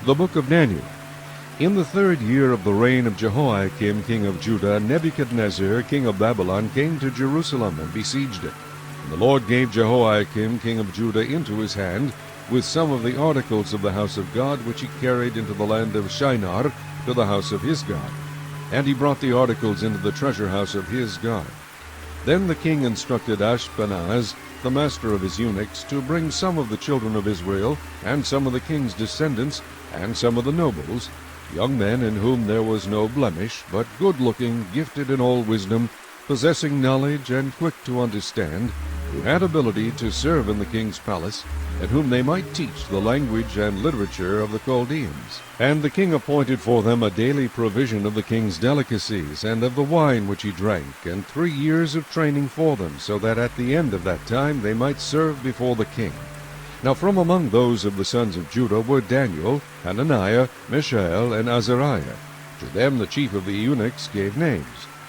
The book of Daniel. In the 3rd year of the reign of Jehoiakim king of Judah, Nebuchadnezzar king of Babylon came to Jerusalem and besieged it. And the Lord gave Jehoiakim king of Judah into his hand, with some of the articles of the house of God, which he carried into the land of Shinar to the house of his God. And he brought the articles into the treasure house of his God. Then the king instructed Ashpenaz, the master of his eunuchs, to bring some of the children of Israel, and some of the king's descendants, and some of the nobles, young men in whom there was no blemish, but good-looking, gifted in all wisdom, possessing knowledge, and quick to understand, who had ability to serve in the king's palace, and whom they might teach the language and literature of the Chaldeans. And the king appointed for them a daily provision of the king's delicacies, and of the wine which he drank, and 3 years of training for them, so that at the end of that time they might serve before the king. Now from among those of the sons of Judah were Daniel, Hananiah, Mishael, and Azariah. To them the chief of the eunuchs gave names.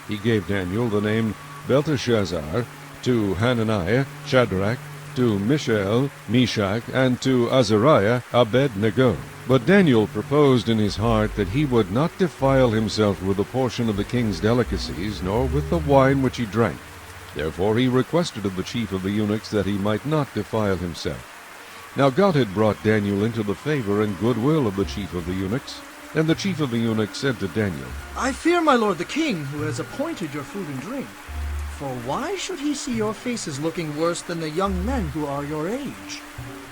He gave Daniel the name Belteshazzar, to Hananiah, Shadrach, to Mishael, Meshach, and to Azariah, Abednego. But Daniel proposed in his heart that he would not defile himself with a portion of the king's delicacies, nor with the wine which he drank. Therefore he requested of the chief of the eunuchs that he might not defile himself. Now God had brought Daniel into the favor and goodwill of the chief of the eunuchs. And the chief of the eunuchs said to Daniel, I fear my lord the king, who has appointed your food and drink. For why should he see your faces looking worse than the young men who are your age?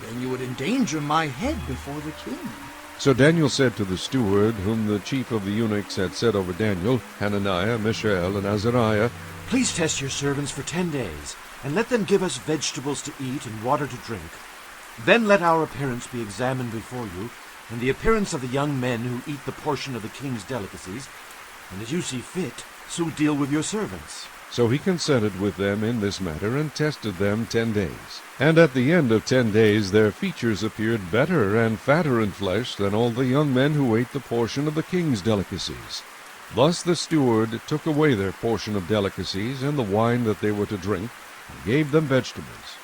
Then you would endanger my head before the king. So Daniel said to the steward, whom the chief of the eunuchs had set over Daniel, Hananiah, Mishael, and Azariah, Please test your servants for 10 days, and let them give us vegetables to eat and water to drink. Then let our appearance be examined before you, and the appearance of the young men who eat the portion of the king's delicacies, and as you see fit, so deal with your servants. So he consented with them in this matter, and tested them 10 days. And at the end of 10 days their features appeared better and fatter in flesh than all the young men who ate the portion of the king's delicacies. Thus the steward took away their portion of delicacies, and the wine that they were to drink, and gave them vegetables.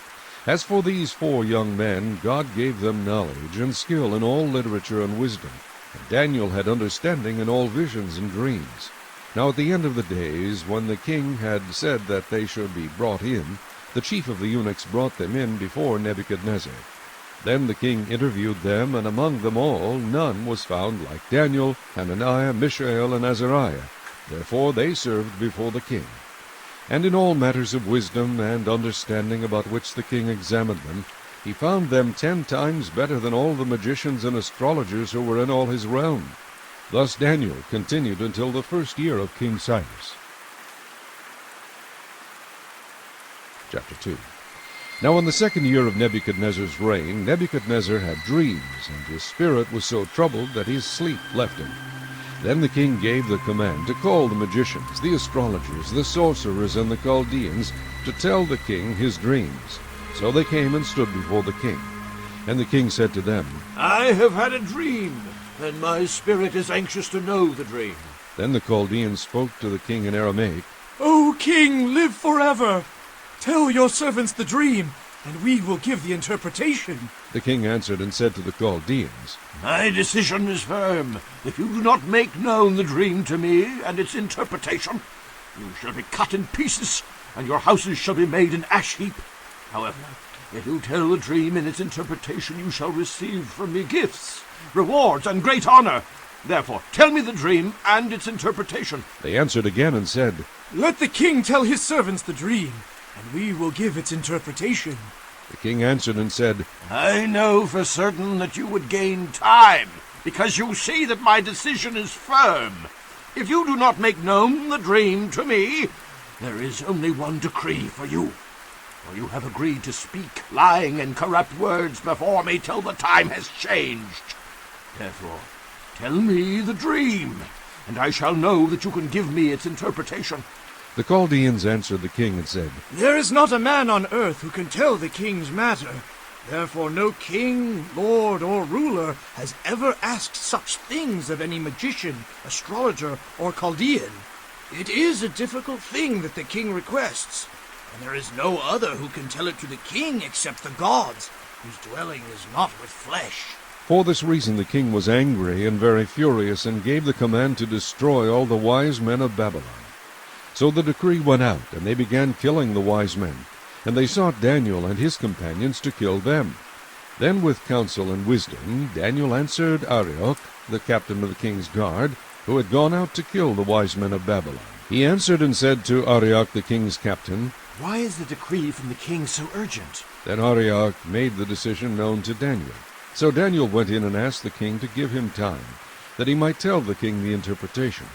As for these 4 young men, God gave them knowledge and skill in all literature and wisdom, and Daniel had understanding in all visions and dreams. Now at the end of the days, when the king had said that they should be brought in, the chief of the eunuchs brought them in before Nebuchadnezzar. Then the king interviewed them, and among them all none was found like Daniel, Hananiah, Mishael, and Azariah. Therefore they served before the king. And in all matters of wisdom and understanding about which the king examined them, he found them 10 times better than all the magicians and astrologers who were in all his realm. Thus Daniel continued until the 1st year of King Cyrus. Chapter 2. Now in the 2nd year of Nebuchadnezzar's reign, Nebuchadnezzar had dreams, and his spirit was so troubled that his sleep left him. Then the king gave the command to call the magicians, the astrologers, the sorcerers, and the Chaldeans, to tell the king his dreams. So they came and stood before the king. And the king said to them, I have had a dream, and my spirit is anxious to know the dream. Then the Chaldeans spoke to the king in Aramaic, O king, live forever! Tell your servants the dream, and we will give the interpretation. The king answered and said to the Chaldeans, My decision is firm. If you do not make known the dream to me and its interpretation, you shall be cut in pieces, and your houses shall be made an ash heap. However, if you tell the dream and its interpretation, you shall receive from me gifts, rewards, and great honor. Therefore, tell me the dream and its interpretation. They answered again and said, Let the king tell his servants the dream, and we will give its interpretation. The king answered and said, I know for certain that you would gain time, because you see that my decision is firm. If you do not make known the dream to me, there is only one decree for you. For you have agreed to speak lying and corrupt words before me till the time has changed. Therefore, tell me the dream, and I shall know that you can give me its interpretation. The Chaldeans answered the king and said, There is not a man on earth who can tell the king's matter. Therefore no king, lord, or ruler has ever asked such things of any magician, astrologer, or Chaldean. It is a difficult thing that the king requests, and there is no other who can tell it to the king except the gods, whose dwelling is not with flesh. For this reason the king was angry and very furious, and gave the command to destroy all the wise men of Babylon. So the decree went out, and they began killing the wise men, and they sought Daniel and his companions to kill them. Then with counsel and wisdom Daniel answered Arioch, the captain of the king's guard, who had gone out to kill the wise men of Babylon. He answered and said to Arioch the king's captain, Why is the decree from the king so urgent? Then Arioch made the decision known to Daniel. So Daniel went in and asked the king to give him time, that he might tell the king the interpretation.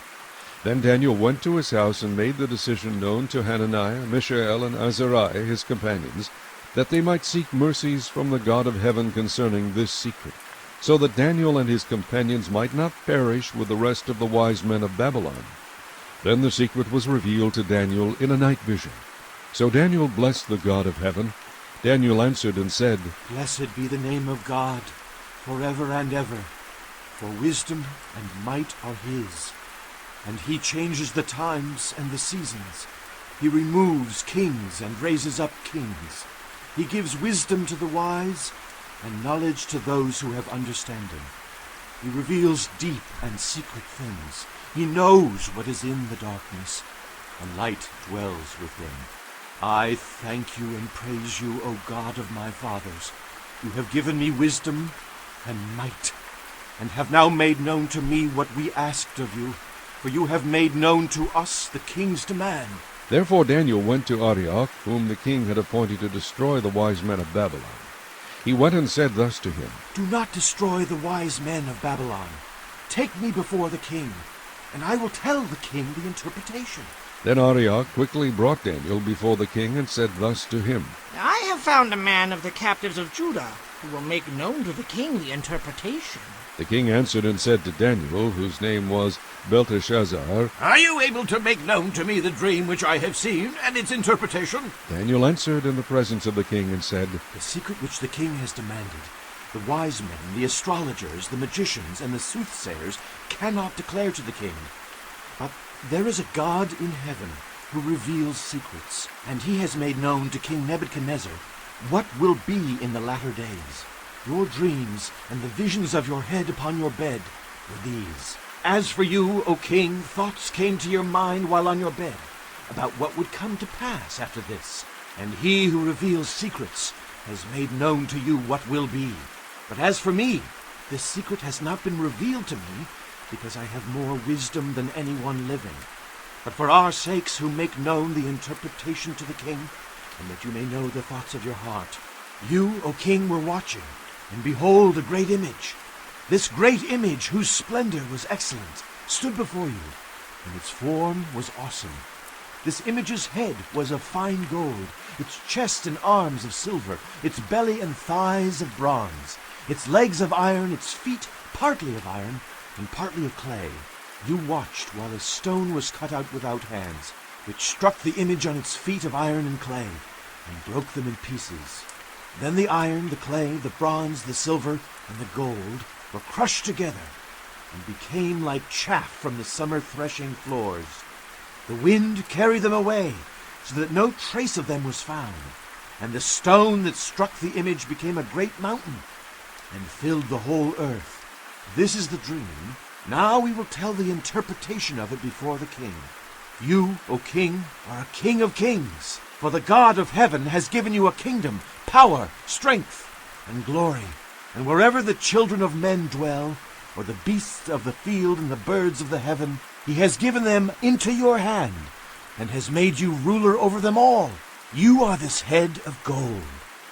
Then Daniel went to his house and made the decision known to Hananiah, Mishael, and Azariah his companions, that they might seek mercies from the God of heaven concerning this secret, so that Daniel and his companions might not perish with the rest of the wise men of Babylon. Then the secret was revealed to Daniel in a night vision. So Daniel blessed the God of heaven. Daniel answered and said, Blessed be the name of God, forever and ever, for wisdom and might are his. And he changes the times and the seasons. He removes kings and raises up kings. He gives wisdom to the wise and knowledge to those who have understanding. He reveals deep and secret things. He knows what is in the darkness, and light dwells with him. I thank you and praise you, O God of my fathers. You have given me wisdom and might, and have now made known to me what we asked of you, for you have made known to us the king's demand. Therefore Daniel went to Arioch, whom the king had appointed to destroy the wise men of Babylon. He went and said thus to him, Do not destroy the wise men of Babylon. Take me before the king, and I will tell the king the interpretation. Then Arioch quickly brought Daniel before the king and said thus to him, I have found a man of the captives of Judah, who will make known to the king the interpretation. The king answered and said to Daniel, whose name was Belteshazzar, Are you able to make known to me the dream which I have seen and its interpretation? Daniel answered in the presence of the king and said, The secret which the king has demanded, the wise men, the astrologers, the magicians, and the soothsayers cannot declare to the king. But there is a God in heaven who reveals secrets, and he has made known to King Nebuchadnezzar what will be in the latter days. Your dreams and the visions of your head upon your bed were these. As for you, O king, thoughts came to your mind while on your bed about what would come to pass after this. And he who reveals secrets has made known to you what will be. But as for me, this secret has not been revealed to me, because I have more wisdom than anyone living. But for our sakes who make known the interpretation to the king, and that you may know the thoughts of your heart, you, O king, were watching, and behold a great image. This great image, whose splendor was excellent, stood before you, and its form was awesome. This image's head was of fine gold, its chest and arms of silver, its belly and thighs of bronze, its legs of iron, its feet partly of iron and partly of clay. You watched while a stone was cut out without hands, which struck the image on its feet of iron and clay, and broke them in pieces. Then the iron, the clay, the bronze, the silver, and the gold were crushed together, and became like chaff from the summer threshing floors. The wind carried them away, so that no trace of them was found. And the stone that struck the image became a great mountain, and filled the whole earth. This is the dream. Now we will tell the interpretation of it before the king. You, O king, are a king of kings, for the God of heaven has given you a kingdom, power, strength, and glory. And wherever the children of men dwell, or the beasts of the field and the birds of the heaven, he has given them into your hand, and has made you ruler over them all. You are this head of gold.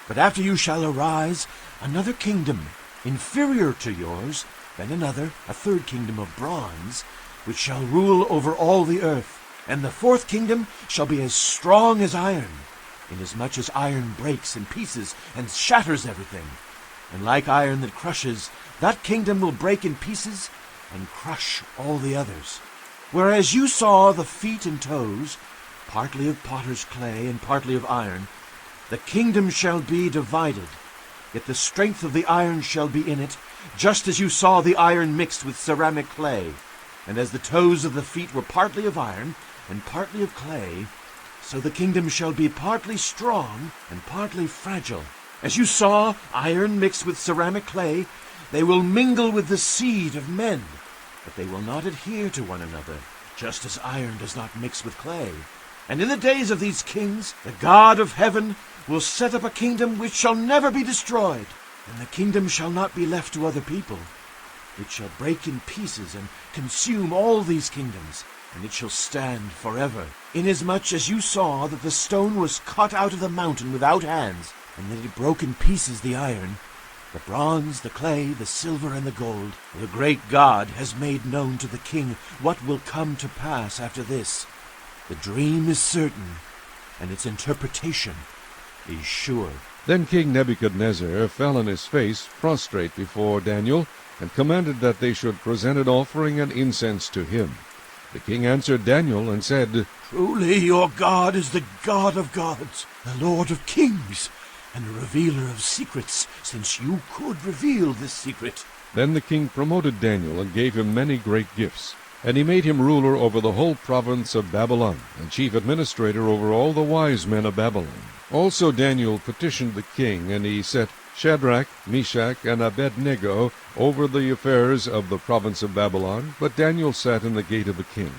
But after you shall arise another kingdom, inferior to yours, then another, a third kingdom of bronze, which shall rule over all the earth. And the fourth kingdom shall be as strong as iron, inasmuch as iron breaks in pieces and shatters everything. And like iron that crushes, that kingdom will break in pieces and crush all the others. Whereas you saw the feet and toes, partly of potter's clay and partly of iron, the kingdom shall be divided, yet the strength of the iron shall be in it, just as you saw the iron mixed with ceramic clay. And as the toes of the feet were partly of iron and partly of clay, so the kingdom shall be partly strong and partly fragile. As you saw iron mixed with ceramic clay, They will mingle with the seed of men, but they will not adhere to one another, just as iron does not mix with clay. And in the days of these kings, the God of heaven will set up a kingdom which shall never be destroyed, and the kingdom shall not be left to other people. It shall break in pieces and consume all these kingdoms, and it shall stand forever. Inasmuch as you saw that the stone was cut out of the mountain without hands, and that it broke in pieces the iron, the bronze, the clay, the silver, and the gold, the great God has made known to the king what will come to pass after this. The dream is certain, and its interpretation is sure. Then King Nebuchadnezzar fell on his face, prostrate before Daniel, and commanded that they should present an offering and incense to him. The king answered Daniel and said, Truly your God is the God of gods, the Lord of kings, and a revealer of secrets, since you could reveal this secret. Then the king promoted Daniel and gave him many great gifts. And he made him ruler over the whole province of Babylon, and chief administrator over all the wise men of Babylon. Also Daniel petitioned the king, and he set Shadrach, Meshach, and Abednego over the affairs of the province of Babylon, but Daniel sat in the gate of the king.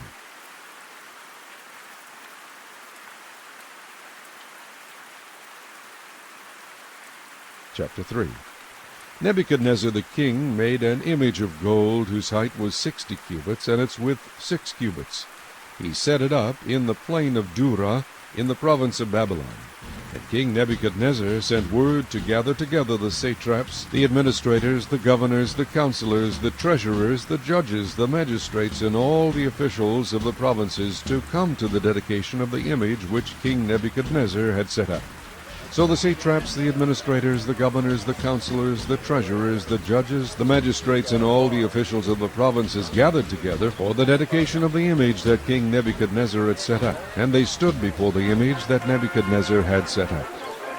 Chapter 3. Nebuchadnezzar the king made an image of gold whose height was 60 cubits, and its width 6 cubits. He set it up in the plain of Dura, in the province of Babylon. And King Nebuchadnezzar sent word to gather together the satraps, the administrators, the governors, the counselors, the treasurers, the judges, the magistrates, and all the officials of the provinces to come to the dedication of the image which King Nebuchadnezzar had set up. So the satraps, the administrators, the governors, the counselors, the treasurers, the judges, the magistrates, and all the officials of the provinces gathered together for the dedication of the image that King Nebuchadnezzar had set up. And they stood before the image that Nebuchadnezzar had set up.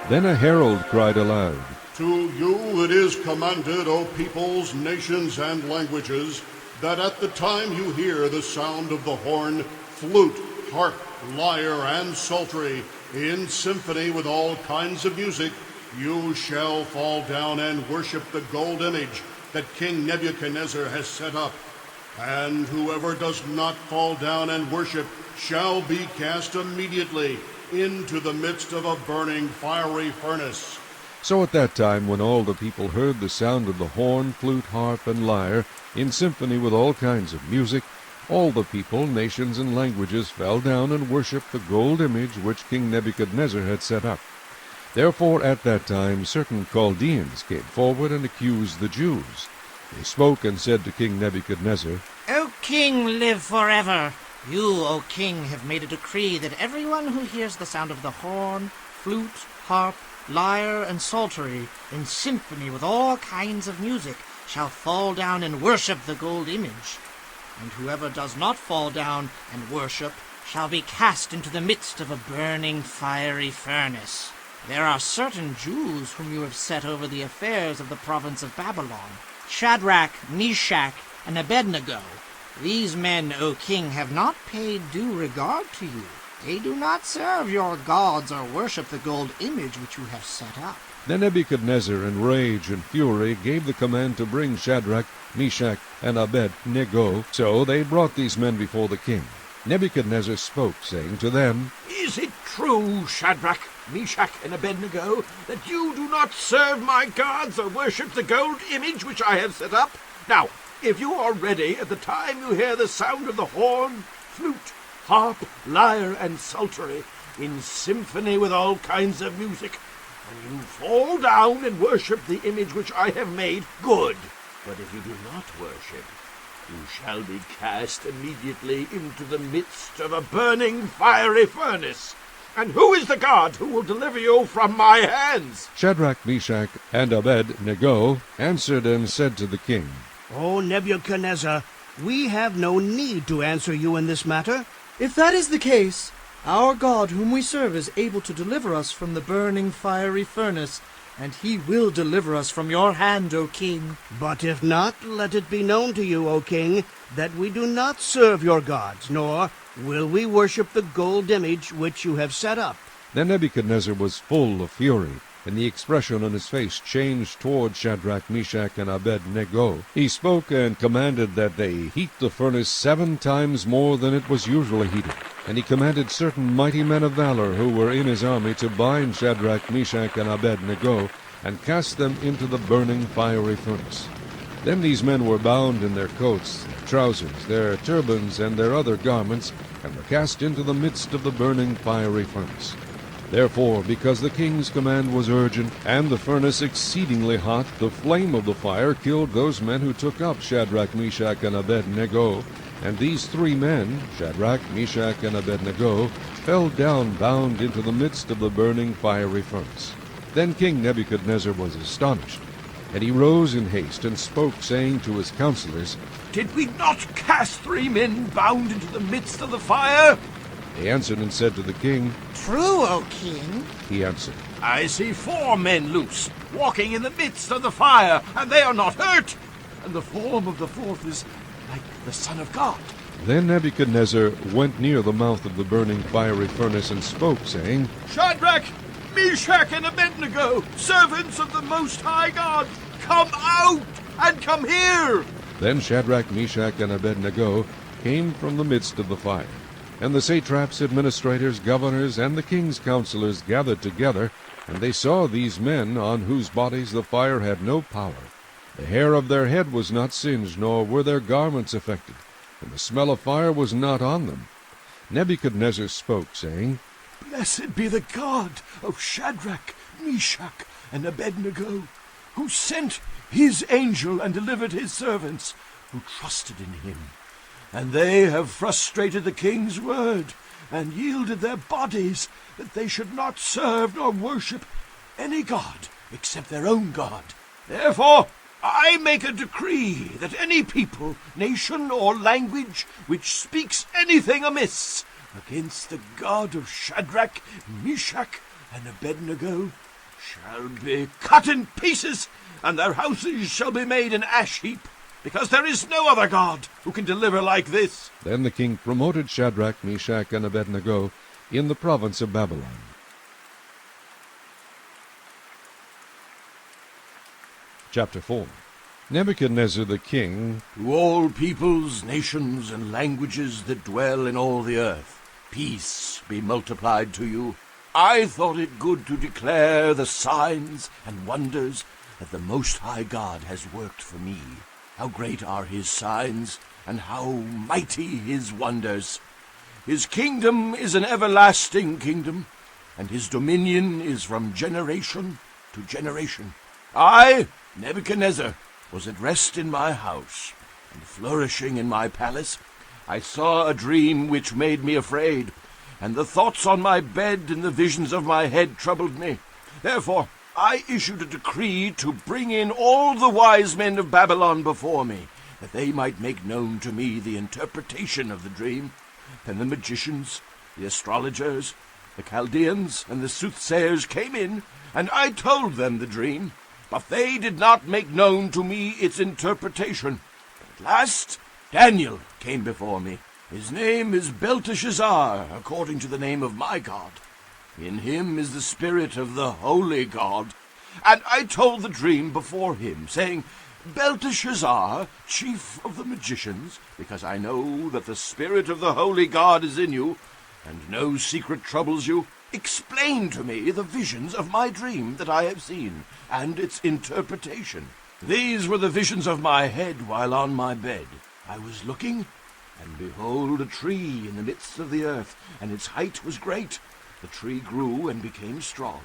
Then a herald cried aloud, To you it is commanded, O peoples, nations, and languages, that at the time you hear the sound of the horn, flute, harp, lyre, and psaltery, in symphony with all kinds of music, you shall fall down and worship the gold image that King Nebuchadnezzar has set up. And whoever does not fall down and worship shall be cast immediately into the midst of a burning fiery furnace. So at that time, when all the people heard the sound of the horn, flute, harp, and lyre, in symphony with all kinds of music, all the people, nations, and languages fell down and worshipped the gold image which King Nebuchadnezzar had set up. Therefore at that time certain Chaldeans came forward and accused the Jews. They spoke and said to King Nebuchadnezzar, O king, live forever. You, O king, have made a decree that everyone who hears the sound of the horn, flute, harp, lyre, and psaltery, in symphony with all kinds of music, shall fall down and worship the gold image. And whoever does not fall down and worship shall be cast into the midst of a burning fiery furnace. There are certain Jews whom you have set over the affairs of the province of Babylon, Shadrach, Meshach, and Abednego. These men, O king, have not paid due regard to you. They do not serve your gods or worship the gold image which you have set up. Then Nebuchadnezzar, in rage and fury, gave the command to bring Shadrach, Meshach, and Abednego. So they brought these men before the king. Nebuchadnezzar spoke, saying to them, Is it true, Shadrach, Meshach, and Abednego, that you do not serve my gods or worship the gold image which I have set up? Now, if you are ready at the time you hear the sound of the horn, flute, harp, lyre, and psaltery, in symphony with all kinds of music, and you fall down and worship the image which I have made, good. But if you do not worship, you shall be cast immediately into the midst of a burning fiery furnace. And who is the God who will deliver you from my hands? Shadrach, Meshach, and Abednego answered and said to the king, O Nebuchadnezzar, we have no need to answer you in this matter. If that is the case, our God whom we serve is able to deliver us from the burning fiery furnace, and he will deliver us from your hand, O king. But if not, let it be known to you, O king, that we do not serve your gods, nor will we worship the gold image which you have set up. Then Nebuchadnezzar was full of fury, and the expression on his face changed toward Shadrach, Meshach, and Abednego. He spoke and commanded that they heat the furnace 7 times more than it was usually heated. And he commanded certain mighty men of valor who were in his army to bind Shadrach, Meshach, and Abednego, and cast them into the burning fiery furnace. Then these men were bound in their coats, their trousers, their turbans, and their other garments, and were cast into the midst of the burning fiery furnace. Therefore, because the king's command was urgent, and the furnace exceedingly hot, the flame of the fire killed those men who took up Shadrach, Meshach, and Abednego. And these 3 men, Shadrach, Meshach, and Abednego, fell down bound into the midst of the burning fiery furnace. Then King Nebuchadnezzar was astonished, and he rose in haste and spoke, saying to his counselors, Did we not cast 3 men bound into the midst of the fire? They answered and said to the king, True, O king. He answered, I see 4 men loose, walking in the midst of the fire, and they are not hurt. And the form of the 4th is like the Son of God. Then Nebuchadnezzar went near the mouth of the burning fiery furnace and spoke, saying, Shadrach, Meshach, and Abednego, servants of the Most High God, come out and come here. Then Shadrach, Meshach, and Abednego came from the midst of the fire. And the satraps, administrators, governors, and the king's counselors gathered together, and they saw these men, on whose bodies the fire had no power. The hair of their head was not singed, nor were their garments affected, and the smell of fire was not on them. Nebuchadnezzar spoke, saying, Blessed be the God of Shadrach, Meshach, and Abednego, who sent his angel and delivered his servants, who trusted in him. And they have frustrated the king's word, and yielded their bodies, that they should not serve nor worship any god except their own God. Therefore I make a decree that any people, nation, or language which speaks anything amiss against the God of Shadrach, Meshach, and Abednego shall be cut in pieces, and their houses shall be made an ash heap, because there is no other God who can deliver like this. Then the king promoted Shadrach, Meshach, and Abednego in the province of Babylon. Chapter 4. Nebuchadnezzar the king, To all peoples, nations, and languages that dwell in all the earth, peace be multiplied to you. I thought it good to declare the signs and wonders that the Most High God has worked for me. How great are his signs, and how mighty his wonders. His kingdom is an everlasting kingdom, and his dominion is from generation to generation. I, Nebuchadnezzar, was at rest in my house, and flourishing in my palace. I saw a dream which made me afraid, and the thoughts on my bed and the visions of my head troubled me. Therefore I issued a decree to bring in all the wise men of Babylon before me, that they might make known to me the interpretation of the dream. Then the magicians, the astrologers, the Chaldeans, and the soothsayers came in, and I told them the dream, but they did not make known to me its interpretation. At last Daniel came before me. His name is Belteshazzar, according to the name of my God. In him is the spirit of the holy God. And I told the dream before him, saying, Belteshazzar, chief of the magicians, because I know that the spirit of the holy God is in you, and no secret troubles you, explain to me the visions of my dream that I have seen, and its interpretation. These were the visions of my head while on my bed. I was looking, and behold, a tree in the midst of the earth, and its height was great. The tree grew and became strong.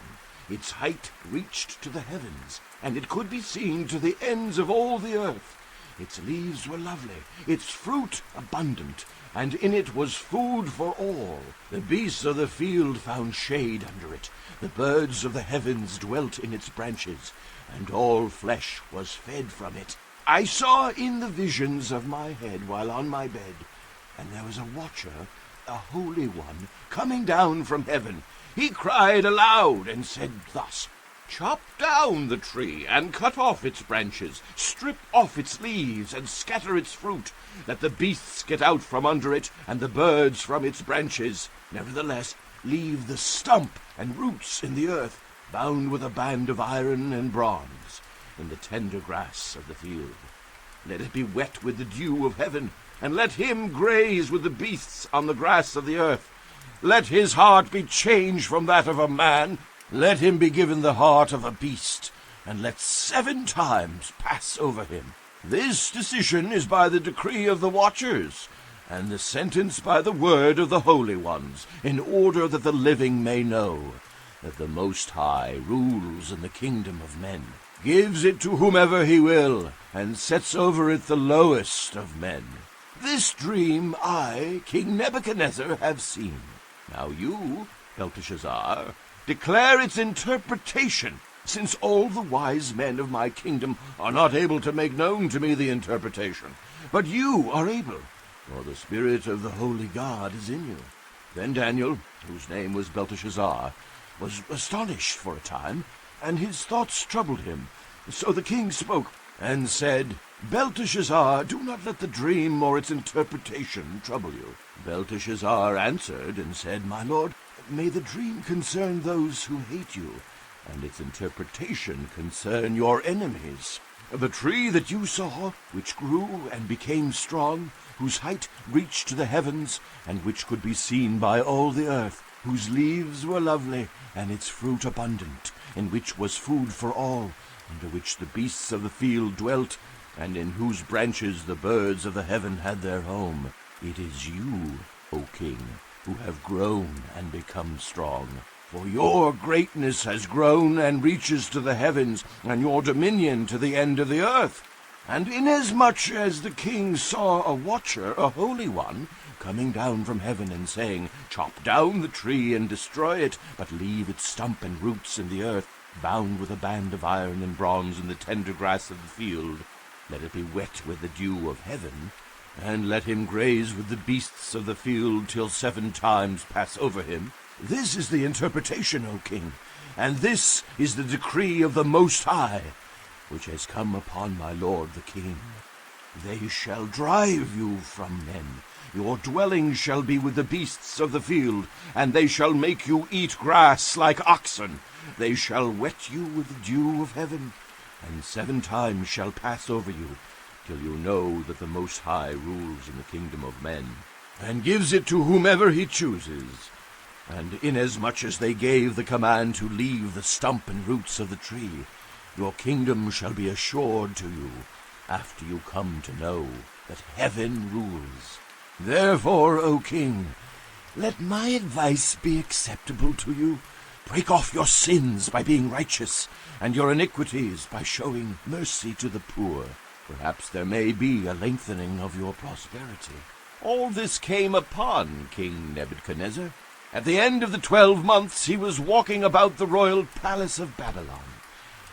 Its height reached to the heavens, and it could be seen to the ends of all the earth. Its leaves were lovely, its fruit abundant, and in it was food for all. The beasts of the field found shade under it. The birds of the heavens dwelt in its branches, and all flesh was fed from it. I saw in the visions of my head while on my bed, and there was a watcher, a holy one, coming down from heaven. He cried aloud and said thus, Chop down the tree, and cut off its branches, strip off its leaves, and scatter its fruit. Let the beasts get out from under it, and the birds from its branches. Nevertheless, leave the stump and roots in the earth. bound with a band of iron and bronze, in the tender grass of the field. Let it be wet with the dew of heaven, and let him graze with the beasts on the grass of the earth. Let his heart be changed from that of a man. Let him be given the heart of a beast, and let 7 times pass over him. This decision is by the decree of the watchers, and the sentence by the word of the holy ones, in order that the living may know that the Most High rules in the kingdom of men, gives it to whomever he will, and sets over it the lowest of men. This dream I, King Nebuchadnezzar, have seen. Now you, Belteshazzar, declare its interpretation, since all the wise men of my kingdom are not able to make known to me the interpretation. But you are able, for the Spirit of the Holy God is in you. Then Daniel, whose name was Belteshazzar, was astonished for a time, and his thoughts troubled him. So the king spoke and said, Belteshazzar, do not let the dream or its interpretation trouble you. Belteshazzar answered and said, My lord, may the dream concern those who hate you, and its interpretation concern your enemies. The tree that you saw, which grew and became strong, whose height reached to the heavens, and which could be seen by all the earth, whose leaves were lovely, and its fruit abundant, in which was food for all, under which the beasts of the field dwelt, and in whose branches the birds of the heaven had their home. It is you, O king, who have grown and become strong. For your greatness has grown and reaches to the heavens, and your dominion to the end of the earth. And inasmuch as the king saw a watcher, a holy one, coming down from heaven and saying, Chop down the tree and destroy it, but leave its stump and roots in the earth, bound with a band of iron and bronze in the tender grass of the field, let it be wet with the dew of heaven, and let him graze with the beasts of the field till 7 times pass over him. This is the interpretation, O king, and this is the decree of the Most High, which has come upon my lord the king. They shall drive you from men. Your dwelling shall be with the beasts of the field, and they shall make you eat grass like oxen. They shall wet you with the dew of heaven, and 7 times shall pass over you, till you know that the Most High rules in the kingdom of men, and gives it to whomever he chooses. And inasmuch as they gave the command to leave the stump and roots of the tree, your kingdom shall be assured to you, after you come to know that heaven rules. Therefore, O king, let my advice be acceptable to you. Break off your sins by being righteous, and your iniquities by showing mercy to the poor. Perhaps there may be a lengthening of your prosperity. All this came upon King Nebuchadnezzar. At the end of the 12 months he was walking about the royal palace of Babylon.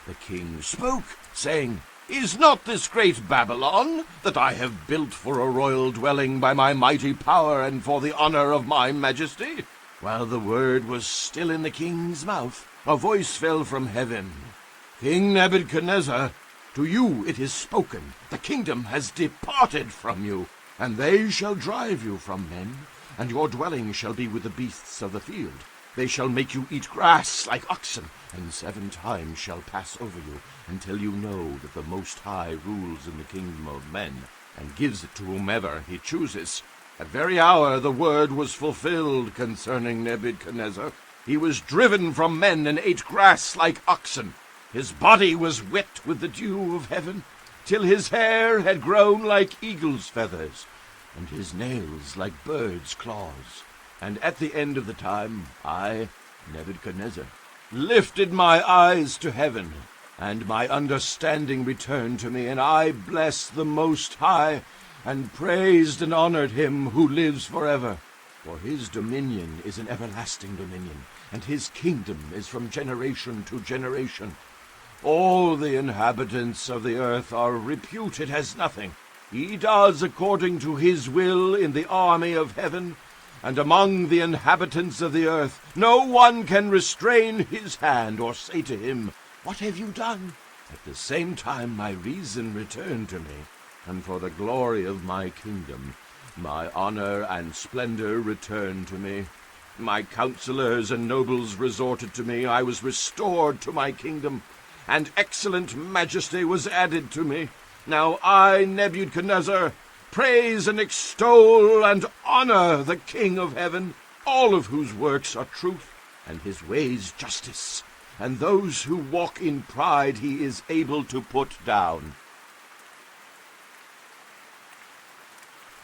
The king spoke, saying, Is not this great Babylon, that I have built for a royal dwelling by my mighty power and for the honor of my majesty? While the word was still in the king's mouth, a voice fell from heaven. King Nebuchadnezzar, to you it is spoken, the kingdom has departed from you, and they shall drive you from men, and your dwelling shall be with the beasts of the field. They shall make you eat grass like oxen, and 7 times shall pass over you, until you know that the Most High rules in the kingdom of men, and gives it to whomever he chooses. That very hour the word was fulfilled concerning Nebuchadnezzar. He was driven from men and ate grass like oxen. His body was wet with the dew of heaven, till his hair had grown like eagle's feathers, and his nails like birds' claws. And at the end of the time, I, Nebuchadnezzar, lifted my eyes to heaven, and my understanding returned to me, and I blessed the Most High, and praised and honored him who lives forever. For his dominion is an everlasting dominion, and his kingdom is from generation to generation. All the inhabitants of the earth are reputed as nothing. He does according to his will in the army of heaven, and among the inhabitants of the earth no one can restrain his hand or say to him, What have you done? At the same time my reason returned to me, and for the glory of my kingdom my honor and splendor returned to me. My counselors and nobles resorted to me. I was restored to my kingdom, and excellent majesty was added to me. Now I, Nebuchadnezzar, praise and extol and honor the King of heaven, all of whose works are truth, and his ways justice, and those who walk in pride he is able to put down.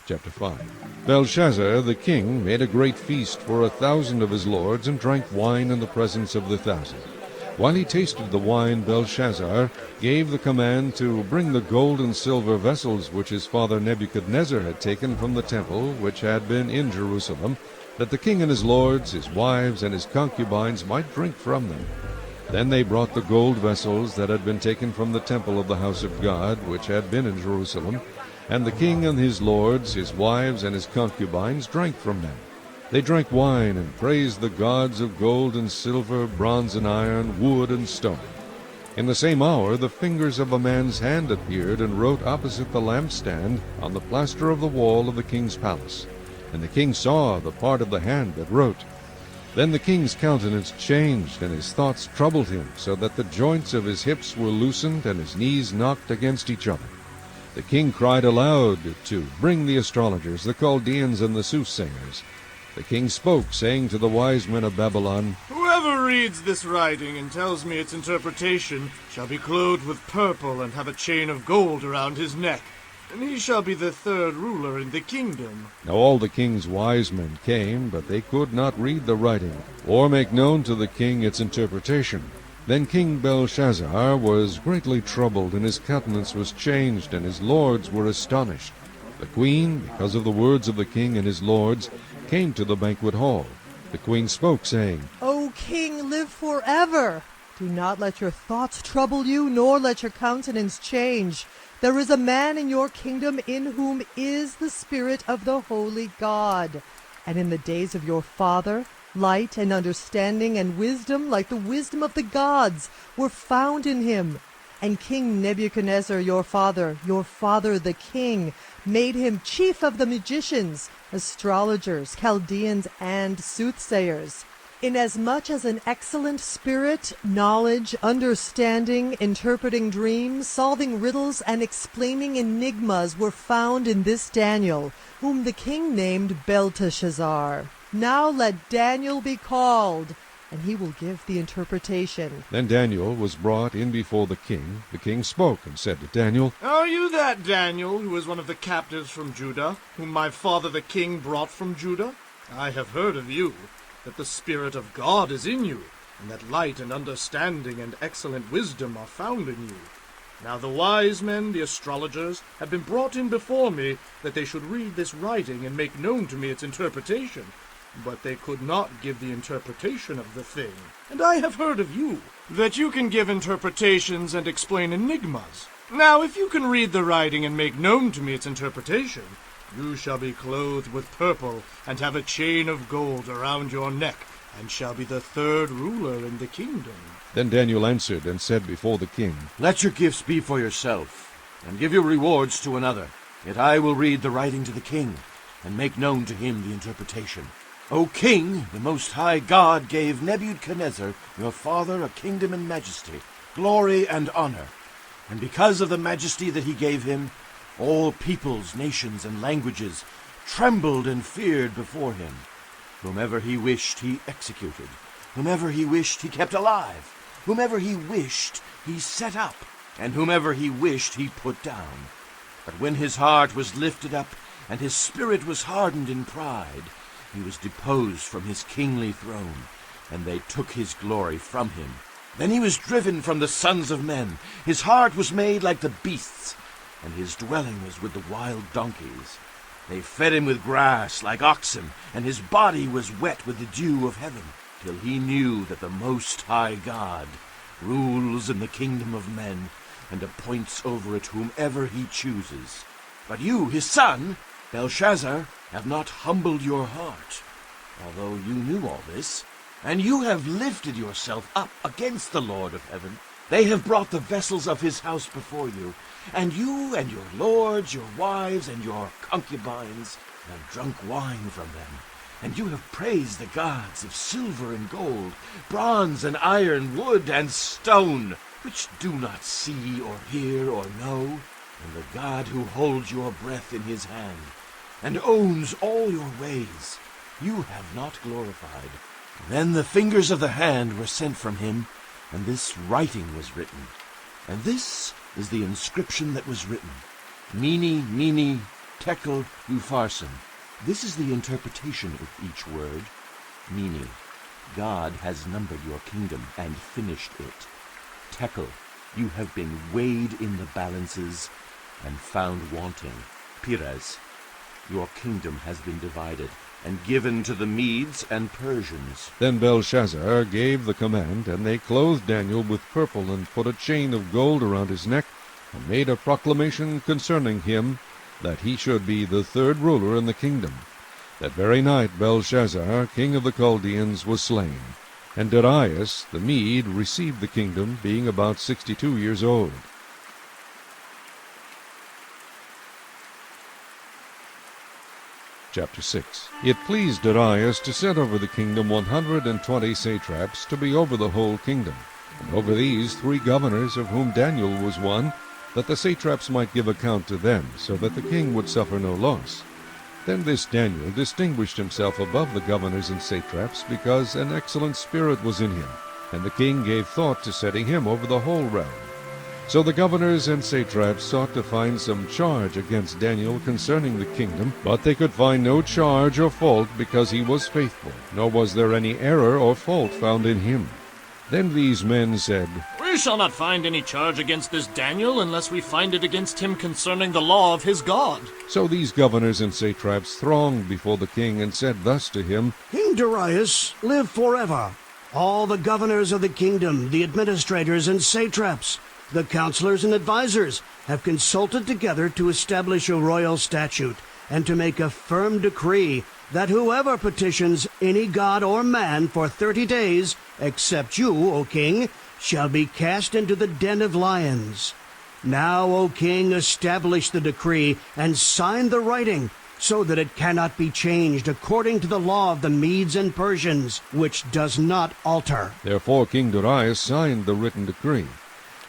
Chapter 5. Belshazzar the king made a great feast for 1,000 of his lords, and drank wine in the presence of the 1,000. While he tasted the wine, Belshazzar gave the command to bring the gold and silver vessels which his father Nebuchadnezzar had taken from the temple which had been in Jerusalem, that the king and his lords, his wives, and his concubines might drink from them. Then they brought the gold vessels that had been taken from the temple of the house of God, which had been in Jerusalem, and the king and his lords, his wives, and his concubines drank from them. They drank wine and praised the gods of gold and silver, bronze and iron, wood and stone. In the same hour the fingers of a man's hand appeared and wrote opposite the lampstand on the plaster of the wall of the king's palace. And the king saw the part of the hand that wrote. Then the king's countenance changed, and his thoughts troubled him, so that the joints of his hips were loosened, and his knees knocked against each other. The king cried aloud to bring the astrologers, the Chaldeans, and the soothsayers. The king spoke, saying to the wise men of Babylon, Whoever reads this writing and tells me its interpretation shall be clothed with purple and have a chain of gold around his neck, and he shall be the third ruler in the kingdom. Now all the king's wise men came, but they could not read the writing, or make known to the king its interpretation. Then King Belshazzar was greatly troubled, and his countenance was changed, and his lords were astonished. The queen, because of the words of the king and his lords, came to the banquet hall. The queen spoke, saying, O king, live forever! Do not let your thoughts trouble you, nor let your countenance change. There is a man in your kingdom in whom is the spirit of the holy God. And in the days of your father, light and understanding and wisdom, like the wisdom of the gods, were found in him. And King Nebuchadnezzar your father the king, made him chief of the magicians, astrologers, Chaldeans, and soothsayers. Inasmuch as an excellent spirit, knowledge, understanding, interpreting dreams, solving riddles, and explaining enigmas were found in this Daniel, whom the king named Belteshazzar. Now let Daniel be called, and he will give the interpretation. Then Daniel was brought in before the king. The king spoke and said to Daniel, Are you that Daniel who is one of the captives from Judah, whom my father the king brought from Judah? I have heard of you, that the Spirit of God is in you, and that light and understanding and excellent wisdom are found in you. Now the wise men, the astrologers, have been brought in before me, that they should read this writing and make known to me its interpretation. But they could not give the interpretation of the thing. And I have heard of you, that you can give interpretations and explain enigmas. Now if you can read the writing and make known to me its interpretation, you shall be clothed with purple, and have a chain of gold around your neck, and shall be the third ruler in the kingdom. Then Daniel answered and said before the king, Let your gifts be for yourself, and give your rewards to another. Yet I will read the writing to the king, and make known to him the interpretation. O king, the Most High God gave Nebuchadnezzar, your father, a kingdom and majesty, glory and honor. And because of the majesty that he gave him, all peoples, nations, and languages trembled and feared before him. Whomever he wished he executed. Whomever he wished he kept alive. Whomever he wished he set up. And whomever he wished he put down. But when his heart was lifted up, and his spirit was hardened in pride, he was deposed from his kingly throne, and they took his glory from him. Then he was driven from the sons of men. His heart was made like the beasts, and his dwelling was with the wild donkeys. They fed him with grass like oxen, and his body was wet with the dew of heaven, till he knew that the Most High God rules in the kingdom of men, and appoints over it whomever he chooses. But you, his son, Belshazzar, have not humbled your heart, although you knew all this, and you have lifted yourself up against the Lord of heaven. They have brought the vessels of his house before you, and you and your lords, your wives, and your concubines have drunk wine from them, And you have praised the gods of silver and gold, bronze and iron, wood and stone, which do not see or hear or know, and the God who holds your breath in his hand, and owns all your ways, you have not glorified. Then the fingers of the hand were sent from him, and this writing was written. And this is the inscription that was written: Mene, Mene, Tekel, Upharsin. This is the interpretation of each word. Mene, God has numbered your kingdom and finished it. Tekel, you have been weighed in the balances and found wanting. Pires, your kingdom has been divided and given to the Medes and Persians. Then Belshazzar gave the command, and they clothed Daniel with purple, and put a chain of gold around his neck, and made a proclamation concerning him, that he should be the third ruler in the kingdom. That very night Belshazzar, king of the Chaldeans, was slain, and Darius the Mede received the kingdom, being about 62 years old. Chapter 6. It pleased Darius to set over the kingdom 120 satraps, to be over the whole kingdom, and over these 3 governors, of whom Daniel was one, that the satraps might give account to them, so that the king would suffer no loss. Then this Daniel distinguished himself above the governors and satraps, because an excellent spirit was in him, and the king gave thought to setting him over the whole realm. So the governors and satraps sought to find some charge against Daniel concerning the kingdom, but they could find no charge or fault, because he was faithful, nor was there any error or fault found in him. Then these men said, We shall not find any charge against this Daniel unless we find it against him concerning the law of his God. So these governors and satraps thronged before the king, and said thus to him, King Darius, live forever. All the governors of the kingdom, the administrators and satraps, the counselors and advisers, have consulted together to establish a royal statute, and to make a firm decree that whoever petitions any god or man for 30 days, except you, O king, shall be cast into the den of lions. Now, O king, establish the decree, and sign the writing, so that it cannot be changed according to the law of the Medes and Persians, which does not alter. Therefore King Darius signed the written decree.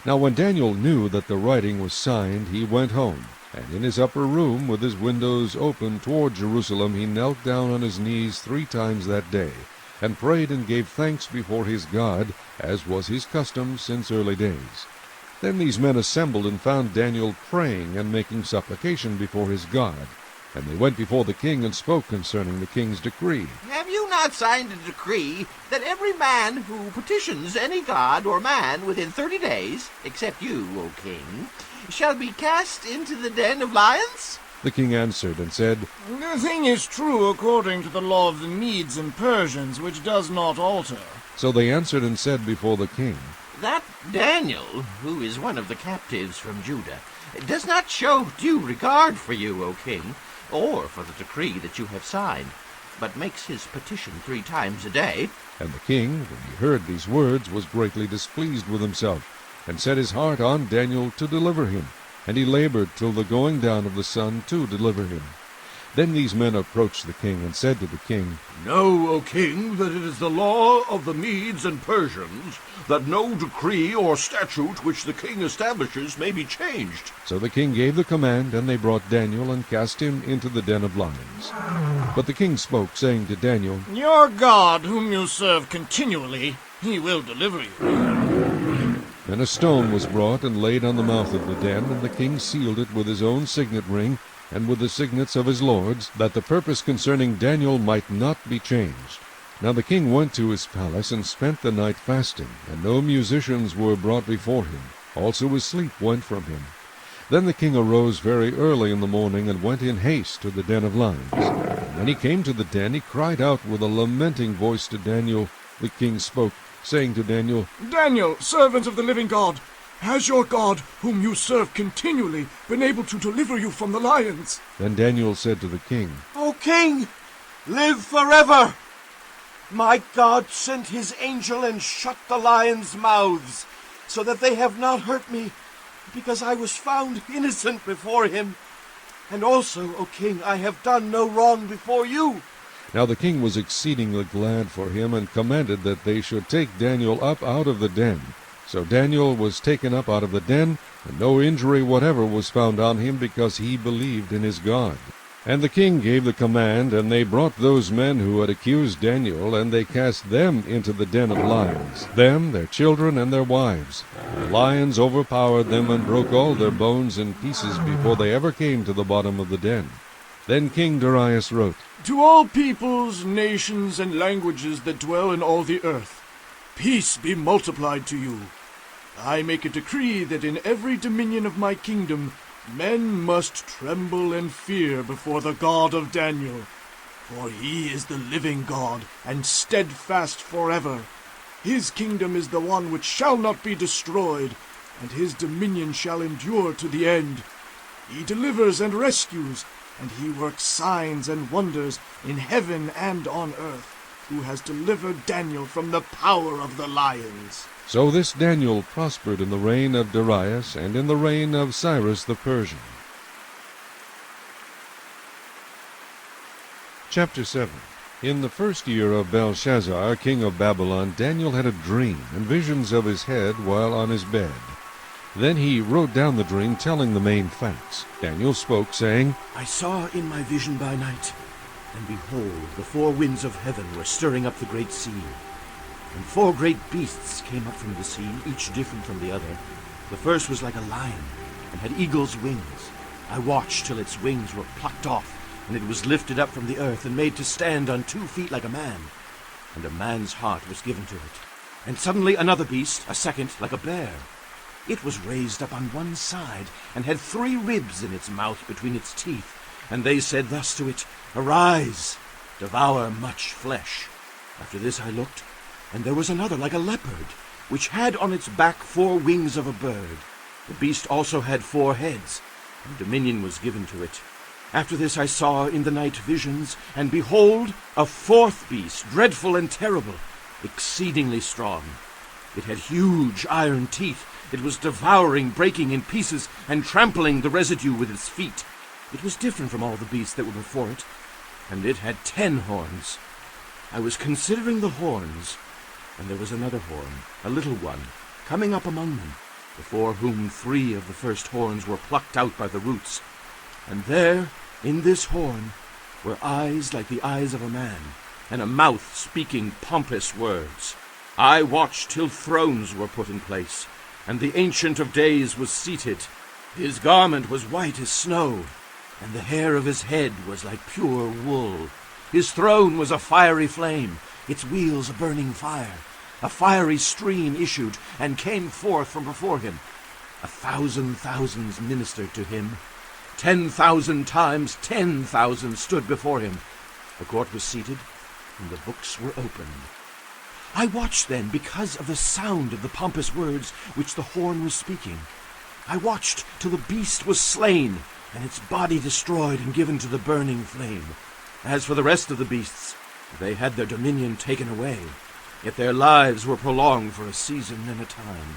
Now when Daniel knew that the writing was signed, he went home, and in his upper room, with his windows open toward Jerusalem, he knelt down on his knees 3 times that day, and prayed and gave thanks before his God, as was his custom since early days. Then these men assembled, and found Daniel praying and making supplication before his God. And they went before the king, and spoke concerning the king's decree. Have you not signed a decree that every man who petitions any god or man within 30 days, except you, O king, shall be cast into the den of lions? The king answered and said, The thing is true according to the law of the Medes and Persians, which does not alter. So they answered and said before the king, That Daniel, who is one of the captives from Judah, does not show due regard for you, O king, or for the decree that you have signed, but makes his petition 3 times a day. And the king, when he heard these words, was greatly displeased with himself, and set his heart on Daniel to deliver him. And he labored till the going down of the sun to deliver him. Then these men approached the king, and said to the king, Know, O king, that it is the law of the Medes and Persians that no decree or statute which the king establishes may be changed. So the king gave the command, and they brought Daniel, and cast him into the den of lions. But the king spoke, saying to Daniel, Your God, whom you serve continually, he will deliver you. Then a stone was brought, and laid on the mouth of the den, and the king sealed it with his own signet ring, and with the signets of his lords, that the purpose concerning Daniel might not be changed. Now the king went to his palace, and spent the night fasting, and no musicians were brought before him. Also his sleep went from him. Then the king arose very early in the morning, and went in haste to the den of lions. And when he came to the den, he cried out with a lamenting voice to Daniel. The king spoke, saying to Daniel, Daniel, servant of the living God, has your God, whom you serve continually, been able to deliver you from the lions? Then Daniel said to the king, O king, live forever! My God sent his angel and shut the lions' mouths, so that they have not hurt me, because I was found innocent before him. And also, O king, I have done no wrong before you. Now the king was exceedingly glad for him, and commanded that they should take Daniel up out of the den. So Daniel was taken up out of the den, and no injury whatever was found on him, because he believed in his God. And the king gave the command, and they brought those men who had accused Daniel, and they cast them into the den of lions, them, their children, and their wives. The lions overpowered them, and broke all their bones in pieces before they ever came to the bottom of the den. Then King Darius wrote, To all peoples, nations, and languages that dwell in all the earth, peace be multiplied to you. I make a decree that in every dominion of my kingdom men must tremble and fear before the God of Daniel, for he is the living God, and steadfast forever. His kingdom is the one which shall not be destroyed, and his dominion shall endure to the end. He delivers and rescues, and he works signs and wonders in heaven and on earth, who has delivered Daniel from the power of the lions. So this Daniel prospered in the reign of Darius, and in the reign of Cyrus the Persian. Chapter 7. In the first year of Belshazzar, king of Babylon, Daniel had a dream, and visions of his head while on his bed. Then he wrote down the dream, telling the main facts. Daniel spoke, saying, I saw in my vision by night, and behold, the four winds of heaven were stirring up the great sea. And four great beasts came up from the sea, each different from the other. The first was like a lion, and had eagle's wings. I watched till its wings were plucked off, and it was lifted up from the earth, and made to stand on 2 feet like a man. And a man's heart was given to it. And suddenly another beast, a second, like a bear. It was raised up on one side, and had 3 ribs in its mouth between its teeth. And they said thus to it, Arise, devour much flesh. After this I looked, and there was another like a leopard, which had on its back 4 wings of a bird. The beast also had 4 heads, and dominion was given to it. After this I saw in the night visions, and behold, a 4th beast, dreadful and terrible, exceedingly strong. It had huge iron teeth. It was devouring, breaking in pieces, and trampling the residue with its feet. It was different from all the beasts that were before it, and it had 10 horns. I was considering the horns, and there was another horn, a little one, coming up among them, before whom 3 of the first horns were plucked out by the roots. And there, in this horn, were eyes like the eyes of a man, and a mouth speaking pompous words. I watched till thrones were put in place, and the Ancient of Days was seated. His garment was white as snow, and the hair of his head was like pure wool. His throne was a fiery flame, its wheels a burning fire. A fiery stream issued and came forth from before him. 1,000 thousands ministered to him. 10,000 times 10,000 stood before him. The court was seated, and the books were opened. I watched then because of the sound of the pompous words which the horn was speaking. I watched till the beast was slain, and its body destroyed and given to the burning flame. As for the rest of the beasts, they had their dominion taken away, yet their lives were prolonged for a season and a time.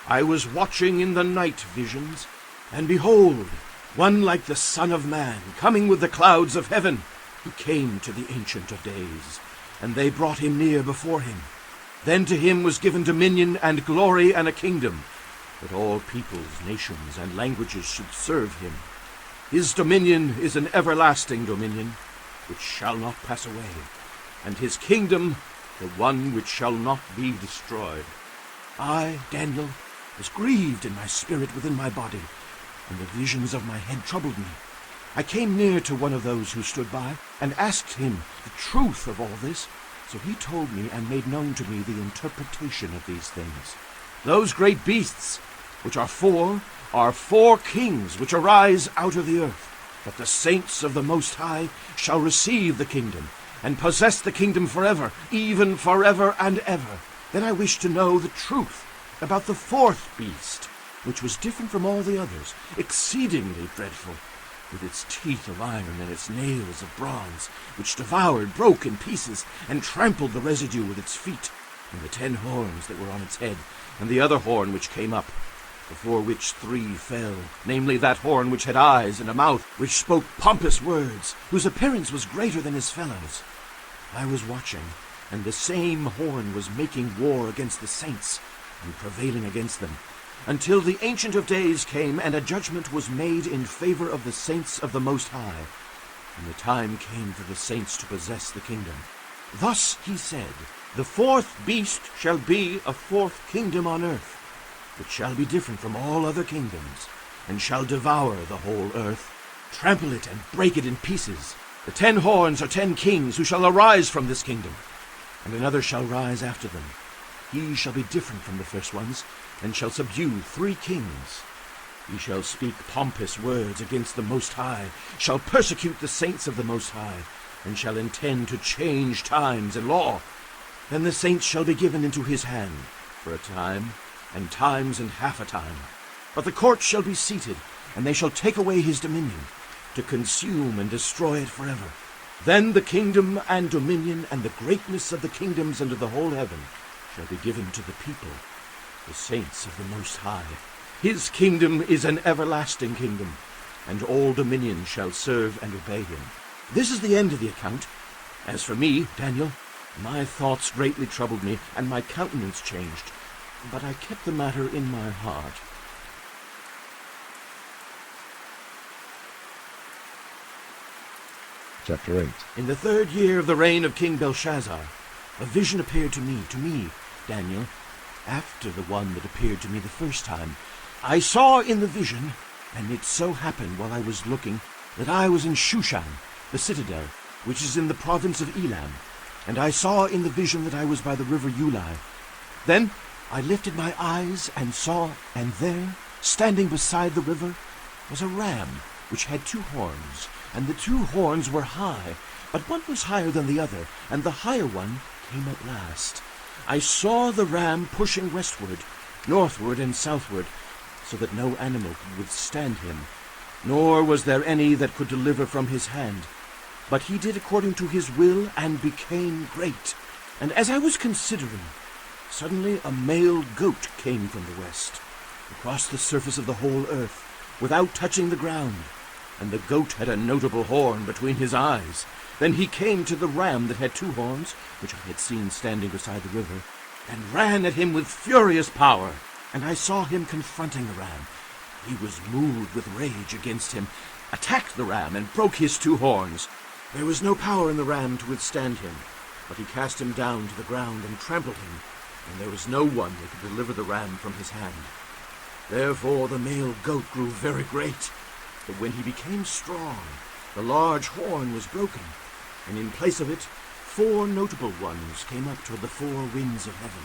I was watching in the night visions, and behold, one like the Son of Man, coming with the clouds of heaven. He came to the Ancient of Days, and they brought him near before him. Then to him was given dominion and glory and a kingdom, that all peoples, nations, and languages should serve him. His dominion is an everlasting dominion, which shall not pass away, and his kingdom the one which shall not be destroyed. I, Daniel, was grieved in my spirit within my body, and the visions of my head troubled me. I came near to one of those who stood by, and asked him the truth of all this. So he told me and made known to me the interpretation of these things. Those great beasts, which are 4 kings which arise out of the earth. But the saints of the Most High shall receive the kingdom, and possess the kingdom forever, even forever and ever. Then I wished to know the truth about the 4th beast, which was different from all the others, exceedingly dreadful, with its teeth of iron and its nails of bronze, which devoured, broke in pieces, and trampled the residue with its feet, and the 10 horns that were on its head, and the other horn which came up, before which 3 fell, namely that horn which had eyes and a mouth, which spoke pompous words, whose appearance was greater than his fellows. I was watching, and the same horn was making war against the saints and prevailing against them, until the Ancient of Days came, and a judgment was made in favor of the saints of the Most High, and the time came for the saints to possess the kingdom. Thus he said, "The fourth beast shall be a fourth kingdom on earth, which shall be different from all other kingdoms, and shall devour the whole earth, trample it and break it in pieces. The 10 horns are 10 kings who shall arise from this kingdom, and another shall rise after them. He shall be different from the first ones, and shall subdue 3 kings. He shall speak pompous words against the Most High, shall persecute the saints of the Most High, and shall intend to change times and law. Then the saints shall be given into his hand for a time, and times and half a time. But the court shall be seated, and they shall take away his dominion, to consume and destroy it forever. Then the kingdom and dominion and the greatness of the kingdoms under the whole heaven shall be given to the people, the saints of the Most High. His kingdom is an everlasting kingdom, and all dominion shall serve and obey him." This is the end of the account. As for me, Daniel, my thoughts greatly troubled me, and my countenance changed, but I kept the matter in my heart. Chapter 8. In the 3rd year of the reign of King Belshazzar, a vision appeared to me, Daniel, after the one that appeared to me the first time. I saw in the vision, and it so happened while I was looking, that I was in Shushan, the citadel, which is in the province of Elam, and I saw in the vision that I was by the river Ulai. Then I lifted my eyes and saw, and there, standing beside the river, was a ram which had 2 horns, and the 2 horns were high, but one was higher than the other, and the higher one came at last. I saw the ram pushing westward, northward, and southward, so that no animal could withstand him, nor was there any that could deliver from his hand. But he did according to his will, and became great. And as I was considering, suddenly a male goat came from the west, across the surface of the whole earth, without touching the ground. And the goat had a notable horn between his eyes. Then he came to the ram that had 2 horns, which I had seen standing beside the river, and ran at him with furious power. And I saw him confronting the ram. He was moved with rage against him, attacked the ram, and broke his 2 horns. There was no power in the ram to withstand him, but he cast him down to the ground and trampled him, and there was no one that could deliver the ram from his hand. Therefore the male goat grew very great, but when he became strong, the large horn was broken, and in place of it 4 notable ones came up toward the 4 winds of heaven.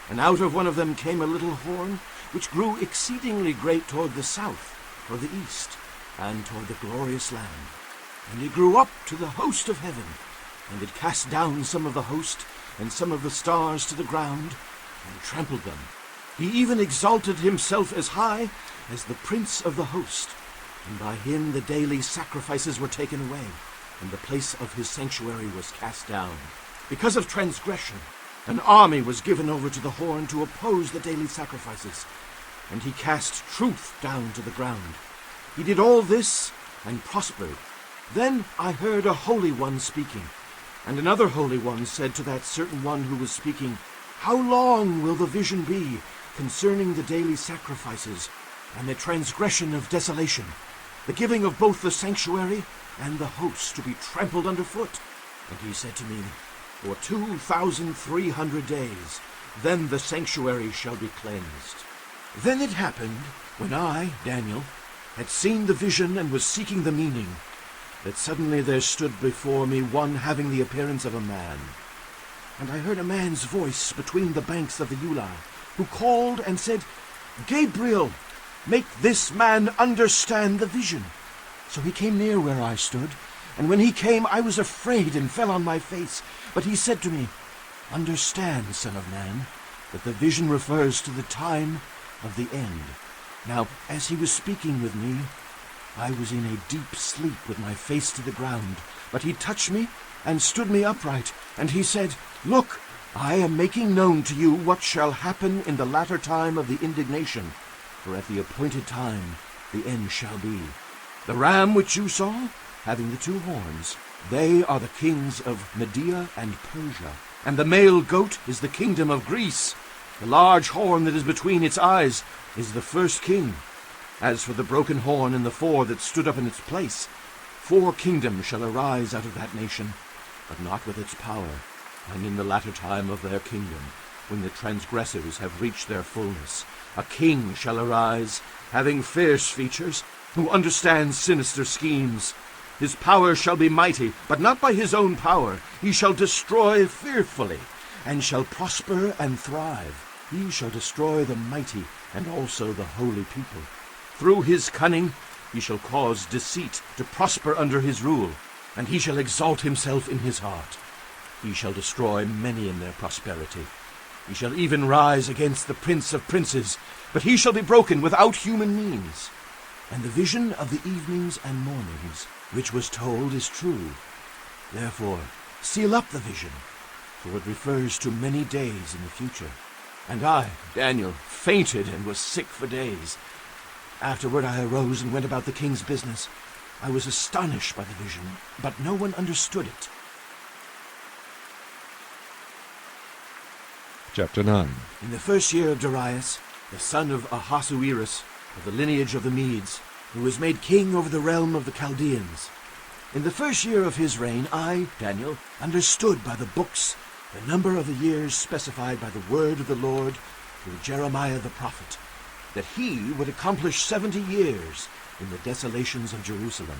And out of one of them came a little horn, which grew exceedingly great toward the south, toward the east, and toward the glorious land. And it grew up to the host of heaven, and it cast down some of the host, and some of the stars to the ground, and trampled them. He even exalted himself as high as the prince of the host, and by him the daily sacrifices were taken away, and the place of his sanctuary was cast down. Because of transgression, an army was given over to the horn to oppose the daily sacrifices, and he cast truth down to the ground. He did all this and prospered. Then I heard a holy one speaking, and another holy one said to that certain one who was speaking, "How long will the vision be concerning the daily sacrifices and the transgression of desolation, the giving of both the sanctuary and the host to be trampled underfoot?" And he said to me, "For 2,300 days, then the sanctuary shall be cleansed." Then it happened, when I, Daniel, had seen the vision and was seeking the meaning, that suddenly there stood before me one having the appearance of a man. And I heard a man's voice between the banks of the Ulai, who called and said, "Gabriel, make this man understand the vision." So he came near where I stood, and when he came I was afraid and fell on my face. But he said to me, "Understand, son of man, that the vision refers to the time of the end." Now, as he was speaking with me, I was in a deep sleep with my face to the ground. But he touched me and stood me upright, and he said, "Look, I am making known to you what shall happen in the latter time of the indignation, for at the appointed time the end shall be. The ram which you saw, having the 2 horns, They are the kings of Media and Persia, and the male goat is the kingdom of Greece. The large horn that is between its eyes is the first king. As for the broken horn and the four that stood up in its place, 4 kingdoms shall arise out of that nation, but not with its power. And in the latter time of their kingdom, when the transgressors have reached their fullness, a king shall arise, having fierce features, who understands sinister schemes. His power shall be mighty, but not by his own power. He shall destroy fearfully, and shall prosper and thrive. He shall destroy the mighty, and also the holy people. Through his cunning he shall cause deceit to prosper under his rule, and he shall exalt himself in his heart. He shall destroy many in their prosperity. He shall even rise against the prince of princes, but he shall be broken without human means. And the vision of the evenings and mornings, which was told, is true. Therefore, seal up the vision, for it refers to many days in the future. And I, Daniel, fainted and was sick for days. Afterward I arose and went about the king's business. I was astonished by the vision, but no one understood it. Chapter 9. In the first year of Darius, the son of Ahasuerus, of the lineage of the Medes, who was made king over the realm of the Chaldeans. In the first year of his reign, I, Daniel, understood by the books the number of the years specified by the word of the Lord through Jeremiah the prophet, that he would accomplish 70 years in the desolations of Jerusalem.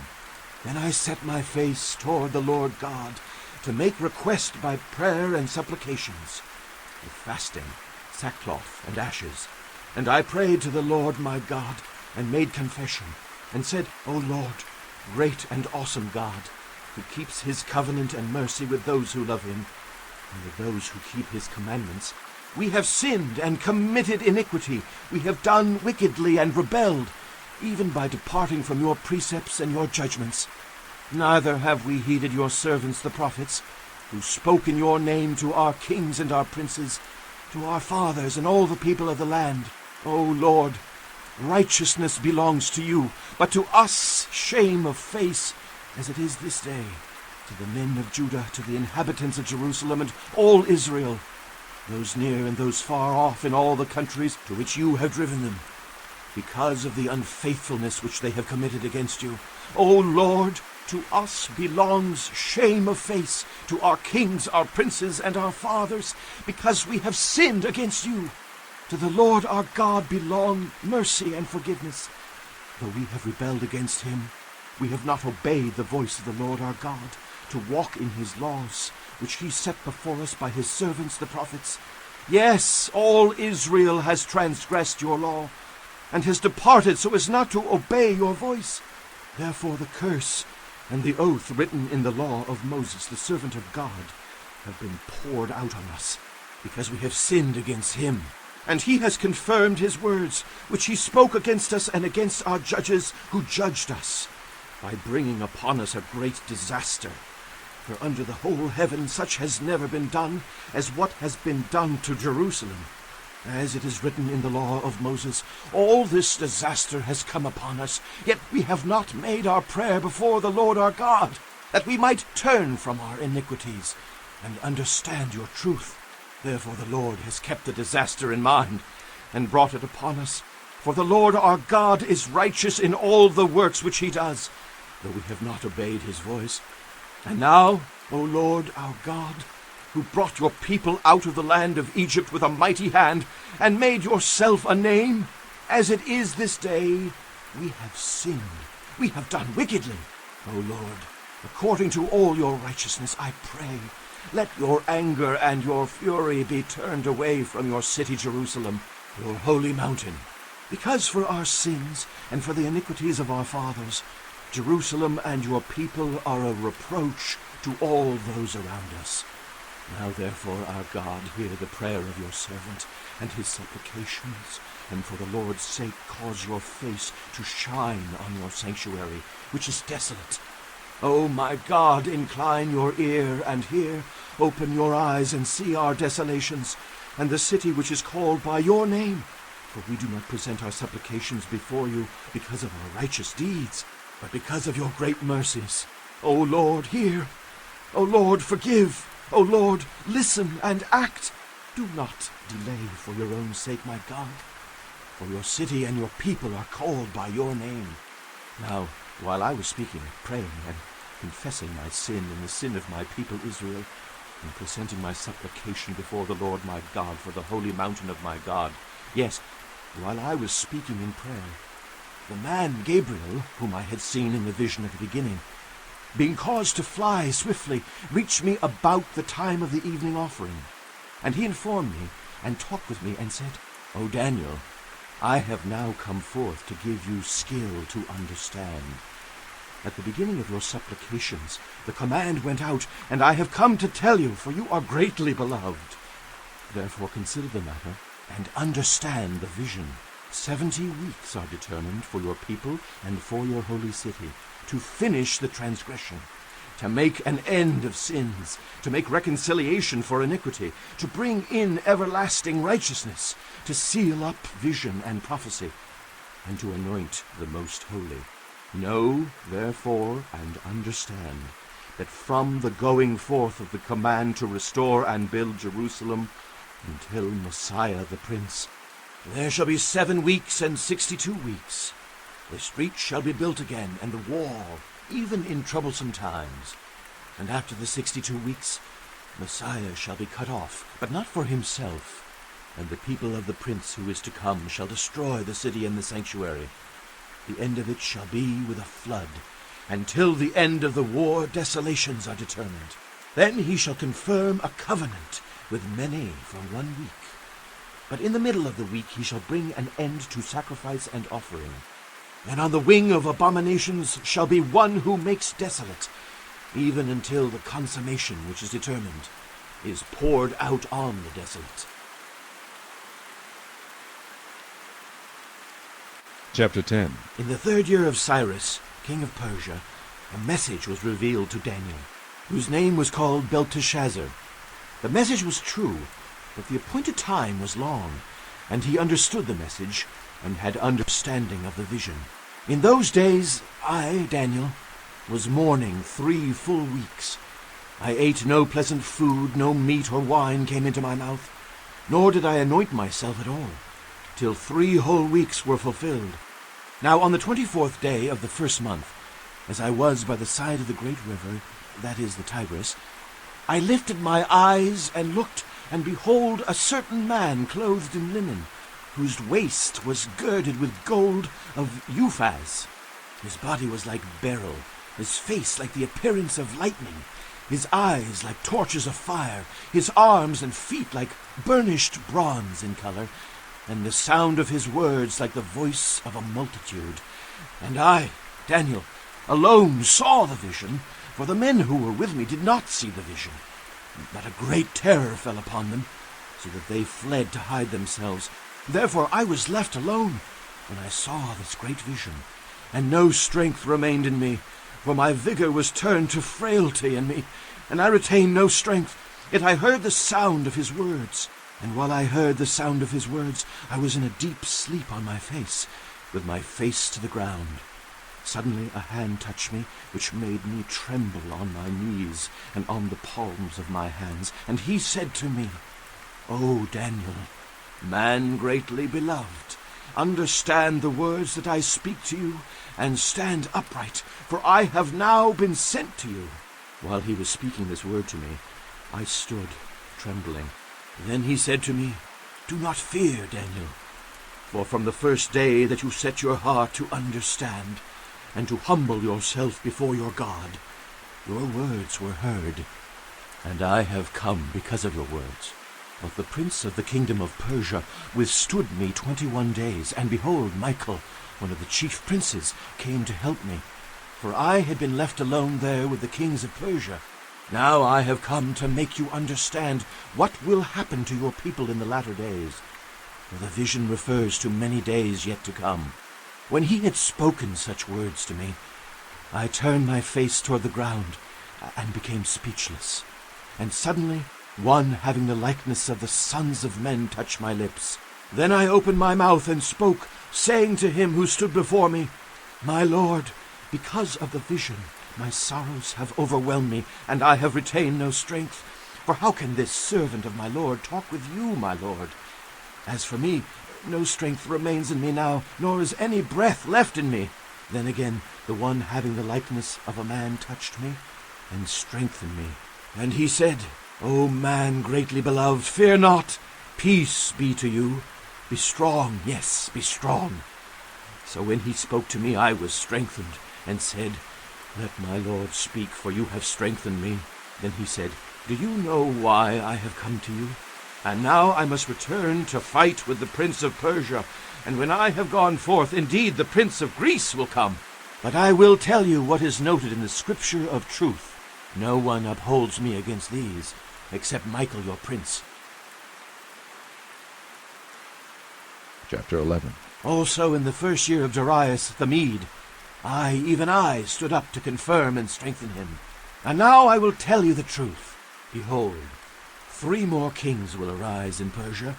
Then I set my face toward the Lord God to make request by prayer and supplications, with fasting, sackcloth, and ashes. And I prayed to the Lord my God, and made confession, and said, O Lord, great and awesome God, who keeps his covenant and mercy with those who love him, and with those who keep his commandments, we have sinned and committed iniquity. We have done wickedly and rebelled, even by departing from your precepts and your judgments. Neither have we heeded your servants the prophets, who spoke in your name to our kings and our princes, to our fathers and all the people of the land. O Lord, righteousness belongs to you, but to us shame of face, as it is this day, to the men of Judah, to the inhabitants of Jerusalem, and all Israel, those near and those far off in all the countries to which you have driven them, because of the unfaithfulness which they have committed against you. O Lord, to us belongs shame of face, to our kings, our princes, and our fathers, because we have sinned against you. To the Lord our God belong mercy and forgiveness. Though we have rebelled against him, we have not obeyed the voice of the Lord our God, to walk in his laws, which he set before us by his servants the prophets. Yes, all Israel has transgressed your law, and has departed so as not to obey your voice. Therefore the curse and the oath written in the law of Moses, the servant of God, have been poured out on us, because we have sinned against him. And he has confirmed his words, which he spoke against us and against our judges who judged us, by bringing upon us a great disaster. For under the whole heaven such has never been done as what has been done to Jerusalem. As it is written in the law of Moses, all this disaster has come upon us, yet we have not made our prayer before the Lord our God, that we might turn from our iniquities and understand your truth. Therefore the Lord has kept the disaster in mind and brought it upon us. For the Lord our God is righteous in all the works which he does, though we have not obeyed his voice. And now, O Lord our God, who brought your people out of the land of Egypt with a mighty hand, and made yourself a name, as it is this day, we have sinned, we have done wickedly. O Lord, according to all your righteousness, I pray, let your anger and your fury be turned away from your city Jerusalem, your holy mountain. Because for our sins and for the iniquities of our fathers, Jerusalem and your people are a reproach to all those around us. Now therefore, our God, hear the prayer of your servant and his supplications, and for the Lord's sake cause your face to shine on your sanctuary, which is desolate. O my God, incline your ear and hear, open your eyes and see our desolations, and the city which is called by your name. For we do not present our supplications before you because of our righteous deeds, but because of your great mercies. O Lord, hear. O Lord, forgive. O Lord, listen and act. Do not delay for your own sake, my God, for your city and your people are called by your name. Now, while I was speaking, praying, and confessing my sin and the sin of my people Israel, and presenting my supplication before the Lord my God for the holy mountain of my God, yes, while I was speaking in prayer, the man Gabriel, whom I had seen in the vision at the beginning, being caused to fly swiftly, reached me about the time of the evening offering. And he informed me, and talked with me, and said, O Daniel, I have now come forth to give you skill to understand. At the beginning of your supplications, the command went out, and I have come to tell you, for you are greatly beloved. Therefore consider the matter, and understand the vision. 70 weeks are determined for your people and for your holy city, to finish the transgression, to make an end of sins, to make reconciliation for iniquity, to bring in everlasting righteousness, to seal up vision and prophecy, and to anoint the most holy. Know, therefore, and understand, that from the going forth of the command to restore and build Jerusalem until Messiah the Prince, there shall be 7 weeks and 62 weeks. The street shall be built again, and the wall, even in troublesome times. And after the 62 weeks, Messiah shall be cut off, but not for himself. And the people of the prince who is to come shall destroy the city and the sanctuary. The end of it shall be with a flood. Until the end of the war, desolations are determined. Then he shall confirm a covenant with many for 1 week. But in the middle of the week he shall bring an end to sacrifice and offering. And on the wing of abominations shall be one who makes desolate, even until the consummation which is determined is poured out on the desolate. Chapter 10. In the 3rd year of Cyrus, king of Persia, a message was revealed to Daniel, whose name was called Belteshazzar. The message was true, but the appointed time was long, and he understood the message, and had understanding of the vision. In those days I, Daniel, was mourning 3 full weeks. I ate no pleasant food, no meat or wine came into my mouth, nor did I anoint myself at all, till 3 whole weeks were fulfilled. Now on the 24th day of the 1st month, as I was by the side of the great river, that is the Tigris, I lifted my eyes and looked, and behold, a certain man clothed in linen, whose waist was girded with gold of Uphaz. His body was like beryl, his face like the appearance of lightning, his eyes like torches of fire, his arms and feet like burnished bronze in color, and the sound of his words like the voice of a multitude. And I, Daniel, alone saw the vision, for the men who were with me did not see the vision. But a great terror fell upon them, so that they fled to hide themselves. Therefore I was left alone when I saw this great vision, and no strength remained in me, for my vigor was turned to frailty in me, and I retained no strength. Yet I heard the sound of his words, and while I heard the sound of his words, I was in a deep sleep on my face, with my face to the ground. Suddenly a hand touched me, which made me tremble on my knees and on the palms of my hands. And he said to me, O Daniel, man greatly beloved, understand the words that I speak to you, and stand upright, for I have now been sent to you. While he was speaking this word to me, I stood trembling. Then he said to me, Do not fear, Daniel, for from the first day that you set your heart to understand, and to humble yourself before your God, your words were heard, and I have come because of your words. But the prince of the kingdom of Persia withstood me 21 days, and behold, Michael, one of the chief princes, came to help me, for I had been left alone there with the kings of Persia. Now I have come to make you understand what will happen to your people in the latter days, for the vision refers to many days yet to come. When he had spoken such words to me, I turned my face toward the ground and became speechless. And suddenly one having the likeness of the sons of men touched my lips. Then I opened my mouth and spoke, saying to him who stood before me, My Lord, because of the vision, my sorrows have overwhelmed me, and I have retained no strength. For how can this servant of my Lord talk with you, my Lord? As for me, no strength remains in me now, nor is any breath left in me. Then again, the one having the likeness of a man touched me and strengthened me. And he said, O man greatly beloved, fear not. Peace be to you. Be strong, yes, be strong. So when he spoke to me, I was strengthened, and said, Let my Lord speak, for you have strengthened me. Then he said, Do you know why I have come to you? And now I must return to fight with the prince of Persia, and when I have gone forth, indeed the prince of Greece will come. But I will tell you what is noted in the scripture of truth. No one upholds me against these, except Michael your prince. Chapter 11. Also in the first year of Darius the Mede, even I, stood up to confirm and strengthen him. And now I will tell you the truth. Behold, 3 more kings will arise in Persia,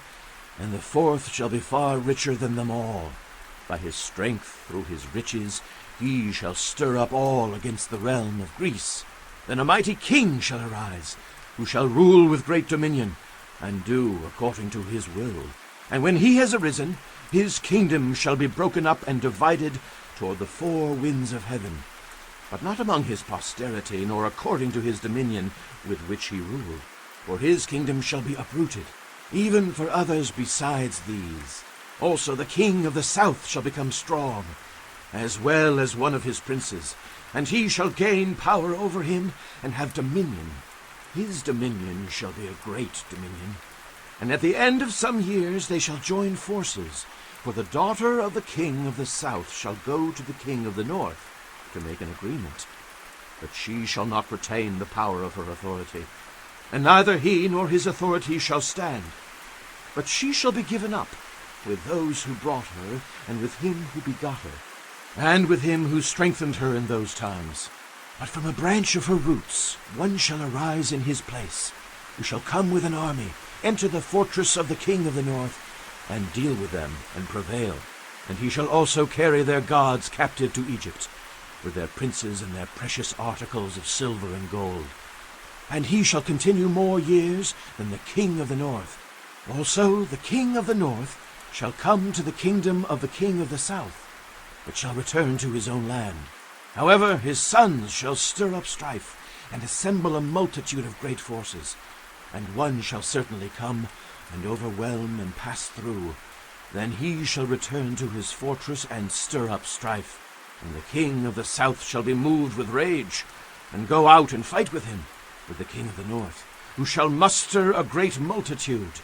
and the 4th shall be far richer than them all. By his strength, through his riches, he shall stir up all against the realm of Greece. Then a mighty king shall arise, who shall rule with great dominion, and do according to his will. And when he has arisen, his kingdom shall be broken up and divided toward the 4 winds of heaven, but not among his posterity, nor according to his dominion with which he ruled. For his kingdom shall be uprooted, even for others besides these. Also the king of the south shall become strong, as well as one of his princes, and he shall gain power over him, and have dominion. His dominion shall be a great dominion. And at the end of some years they shall join forces, for the daughter of the king of the south shall go to the king of the north to make an agreement. But she shall not retain the power of her authority, and neither he nor his authority shall stand. But she shall be given up with those who brought her, and with him who begot her, and with him who strengthened her in those times. But from a branch of her roots one shall arise in his place, who shall come with an army, enter the fortress of the king of the north, and deal with them, and prevail. And he shall also carry their gods captive to Egypt, with their princes and their precious articles of silver and gold. And he shall continue more years than the king of the north. Also the king of the north shall come to the kingdom of the king of the south, but shall return to his own land. However, his sons shall stir up strife, and assemble a multitude of great forces. And one shall certainly come, and overwhelm and pass through. Then he shall return to his fortress, and stir up strife. And the king of the south shall be moved with rage, and go out and fight with him, with the king of the north, who shall muster a great multitude.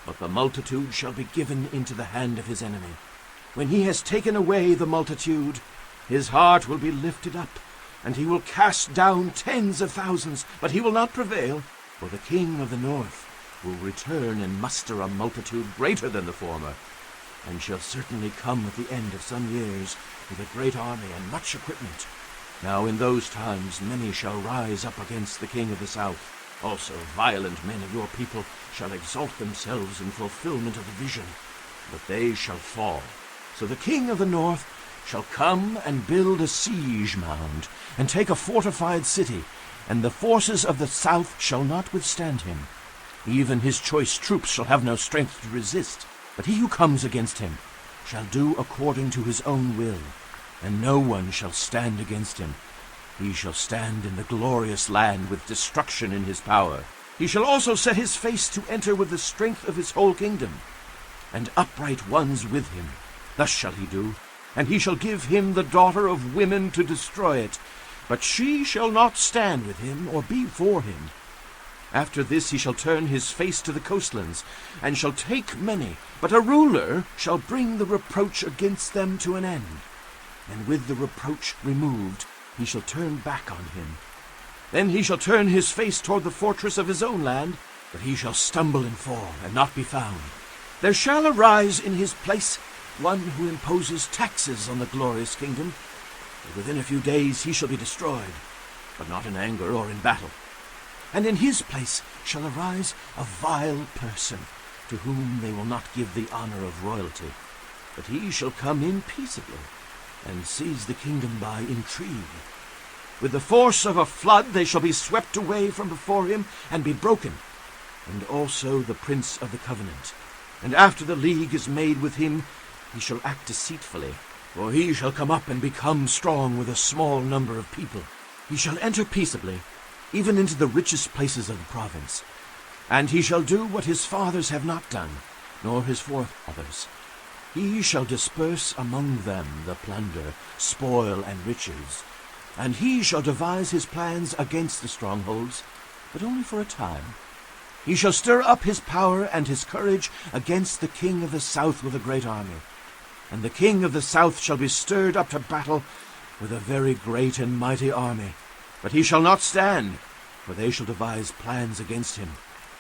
But the multitude shall be given into the hand of his enemy. When he has taken away the multitude, his heart will be lifted up, and he will cast down tens of thousands, but he will not prevail. For the king of the north will return and muster a multitude greater than the former, and shall certainly come at the end of some years with a great army and much equipment. Now in those times many shall rise up against the king of the south. Also violent men of your people shall exalt themselves in fulfillment of the vision, but they shall fall. So the king of the north shall come and build a siege mound, and take a fortified city, and the forces of the south shall not withstand him. Even his choice troops shall have no strength to resist. But he who comes against him shall do according to his own will, and no one shall stand against him. He shall stand in the glorious land with destruction in his power. He shall also set his face to enter with the strength of his whole kingdom, and upright ones with him. Thus shall he do, and he shall give him the daughter of women to destroy it, but she shall not stand with him or be for him. After this he shall turn his face to the coastlands, and shall take many, but a ruler shall bring the reproach against them to an end. And with the reproach removed, he shall turn back on him. Then he shall turn his face toward the fortress of his own land, but he shall stumble and fall, and not be found. There shall arise in his place one who imposes taxes on the glorious kingdom. Within a few days he shall be destroyed, but not in anger or in battle. And in his place shall arise a vile person, to whom they will not give the honor of royalty. But he shall come in peaceably, and seize the kingdom by intrigue. With the force of a flood they shall be swept away from before him, and be broken, and also the prince of the covenant. And after the league is made with him, he shall act deceitfully, for he shall come up and become strong with a small number of people. He shall enter peaceably, even into the richest places of the province. And he shall do what his fathers have not done, nor his forefathers. He shall disperse among them the plunder, spoil, and riches. And he shall devise his plans against the strongholds, but only for a time. He shall stir up his power and his courage against the king of the south with a great army. And the king of the south shall be stirred up to battle with a very great and mighty army. But he shall not stand, for they shall devise plans against him.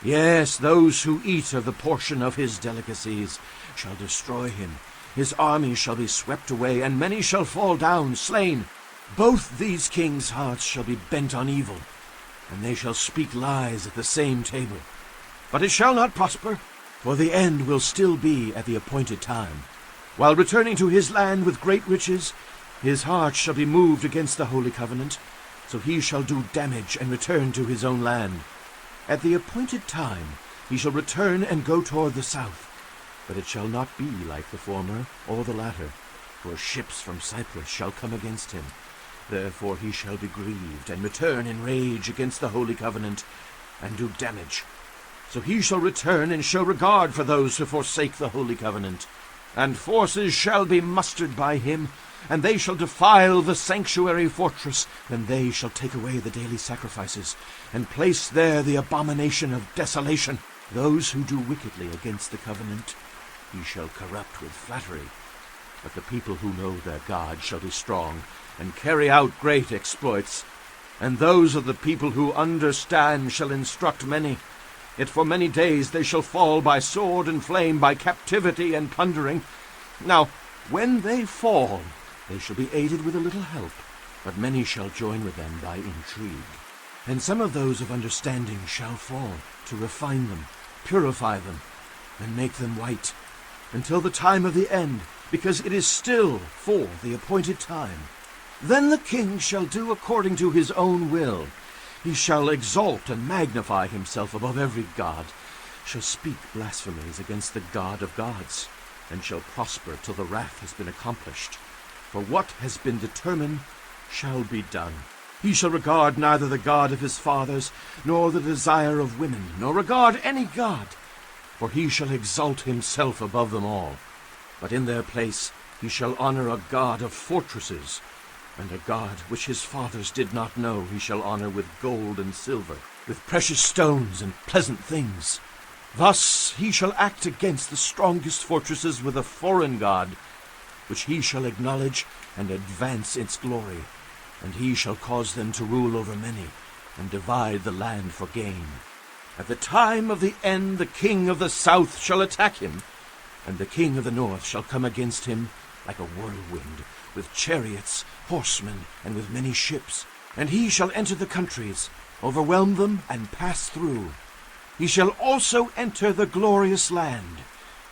Yes, those who eat of the portion of his delicacies shall destroy him. His army shall be swept away, and many shall fall down, slain. Both these kings' hearts shall be bent on evil, and they shall speak lies at the same table. But it shall not prosper, for the end will still be at the appointed time. While returning to his land with great riches, his heart shall be moved against the holy covenant, so he shall do damage and return to his own land. At the appointed time he shall return and go toward the south, but it shall not be like the former or the latter, for ships from Cyprus shall come against him. Therefore he shall be grieved, and return in rage against the holy covenant, and do damage. So he shall return and show regard for those who forsake the holy covenant. And forces shall be mustered by him, and they shall defile the sanctuary fortress. Then they shall take away the daily sacrifices, and place there the abomination of desolation. Those who do wickedly against the covenant he shall corrupt with flattery. But the people who know their God shall be strong, and carry out great exploits. And those of the people who understand shall instruct many. Yet for many days they shall fall by sword and flame, by captivity and plundering. Now, when they fall, they shall be aided with a little help, but many shall join with them by intrigue. And some of those of understanding shall fall, to refine them, purify them, and make them white, until the time of the end, because it is still for the appointed time. Then the king shall do according to his own will. He shall exalt and magnify himself above every god, shall speak blasphemies against the God of gods, and shall prosper till the wrath has been accomplished. For what has been determined shall be done. He shall regard neither the God of his fathers, nor the desire of women, nor regard any god, for he shall exalt himself above them all. But in their place he shall honor a God of fortresses, and a God which his fathers did not know he shall honor with gold and silver, with precious stones and pleasant things. Thus he shall act against the strongest fortresses with a foreign god, which he shall acknowledge and advance its glory, and he shall cause them to rule over many, and divide the land for gain. At the time of the end the king of the south shall attack him, and the king of the north shall come against him like a whirlwind, with chariots, horsemen, and with many ships. And he shall enter the countries, overwhelm them, and pass through. He shall also enter the glorious land,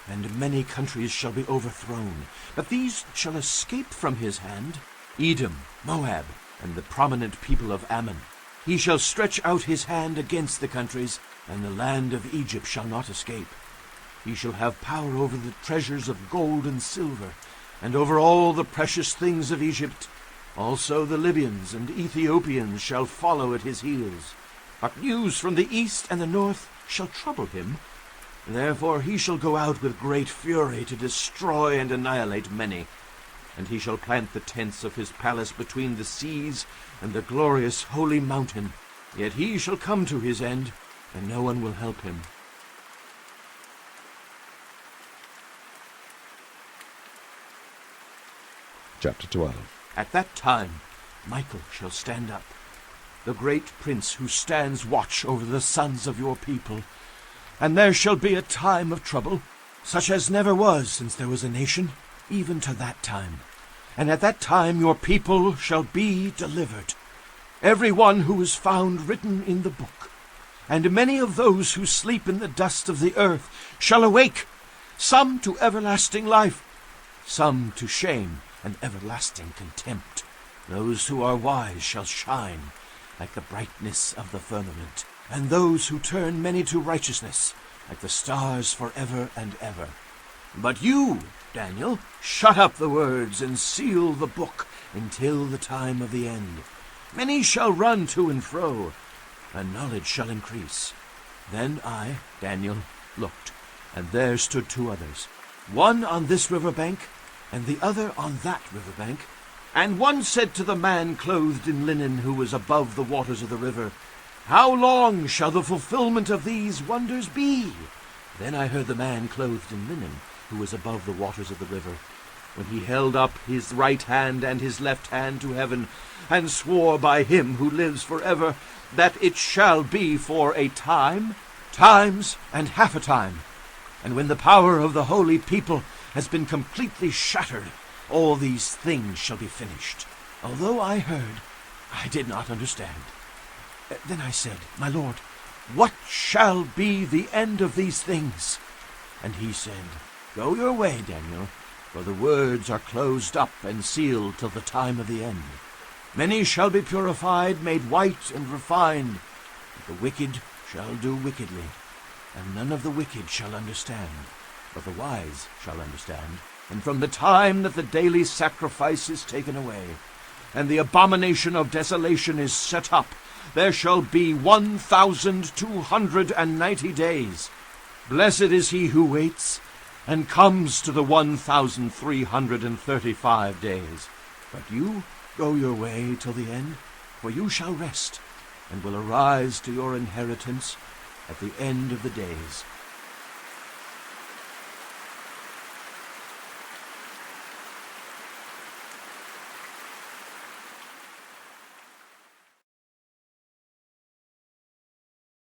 and many countries shall be overthrown, but these shall escape from his hand: Edom, Moab, and the prominent people of Ammon. He shall stretch out his hand against the countries, and the land of Egypt shall not escape. He shall have power over the treasures of gold and silver, and over all the precious things of Egypt. Also the Libyans and Ethiopians shall follow at his heels. But news from the east and the north shall trouble him. Therefore he shall go out with great fury to destroy and annihilate many. And he shall plant the tents of his palace between the seas and the glorious holy mountain. Yet he shall come to his end, and no one will help him. Chapter 12. At that time Michael shall stand up, the great prince who stands watch over the sons of your people. And there shall be a time of trouble, such as never was since there was a nation, even to that time. And at that time your people shall be delivered, every one who is found written in the book. And many of those who sleep in the dust of the earth shall awake, some to everlasting life, some to shame and everlasting contempt. Those who are wise shall shine like the brightness of the firmament, and those who turn many to righteousness like the stars forever and ever. But you, Daniel, shut up the words and seal the book until the time of the end. Many shall run to and fro, and knowledge shall increase. Then I, Daniel, looked, and there stood two others, one on this river bank, and the other on that river bank. And one said to the man clothed in linen who was above the waters of the river, How long shall the fulfillment of these wonders be? Then I heard the man clothed in linen who was above the waters of the river, when he held up his right hand and his left hand to heaven, and swore by him who lives forever, that it shall be for a time, times, and half a time. And when the power of the holy people has been completely shattered, all these things shall be finished. Although I heard, I did not understand. Then I said, My Lord, what shall be the end of these things? And he said, Go your way, Daniel, for the words are closed up and sealed till the time of the end. Many shall be purified, made white and refined, but the wicked shall do wickedly, and none of the wicked shall understand, but the wise shall understand. And from the time that the daily sacrifice is taken away, and the abomination of desolation is set up, there shall be 1,290 days. Blessed is he who waits, and comes to the 1,335 days. But you go your way till the end, for you shall rest, and will arise to your inheritance at the end of the days.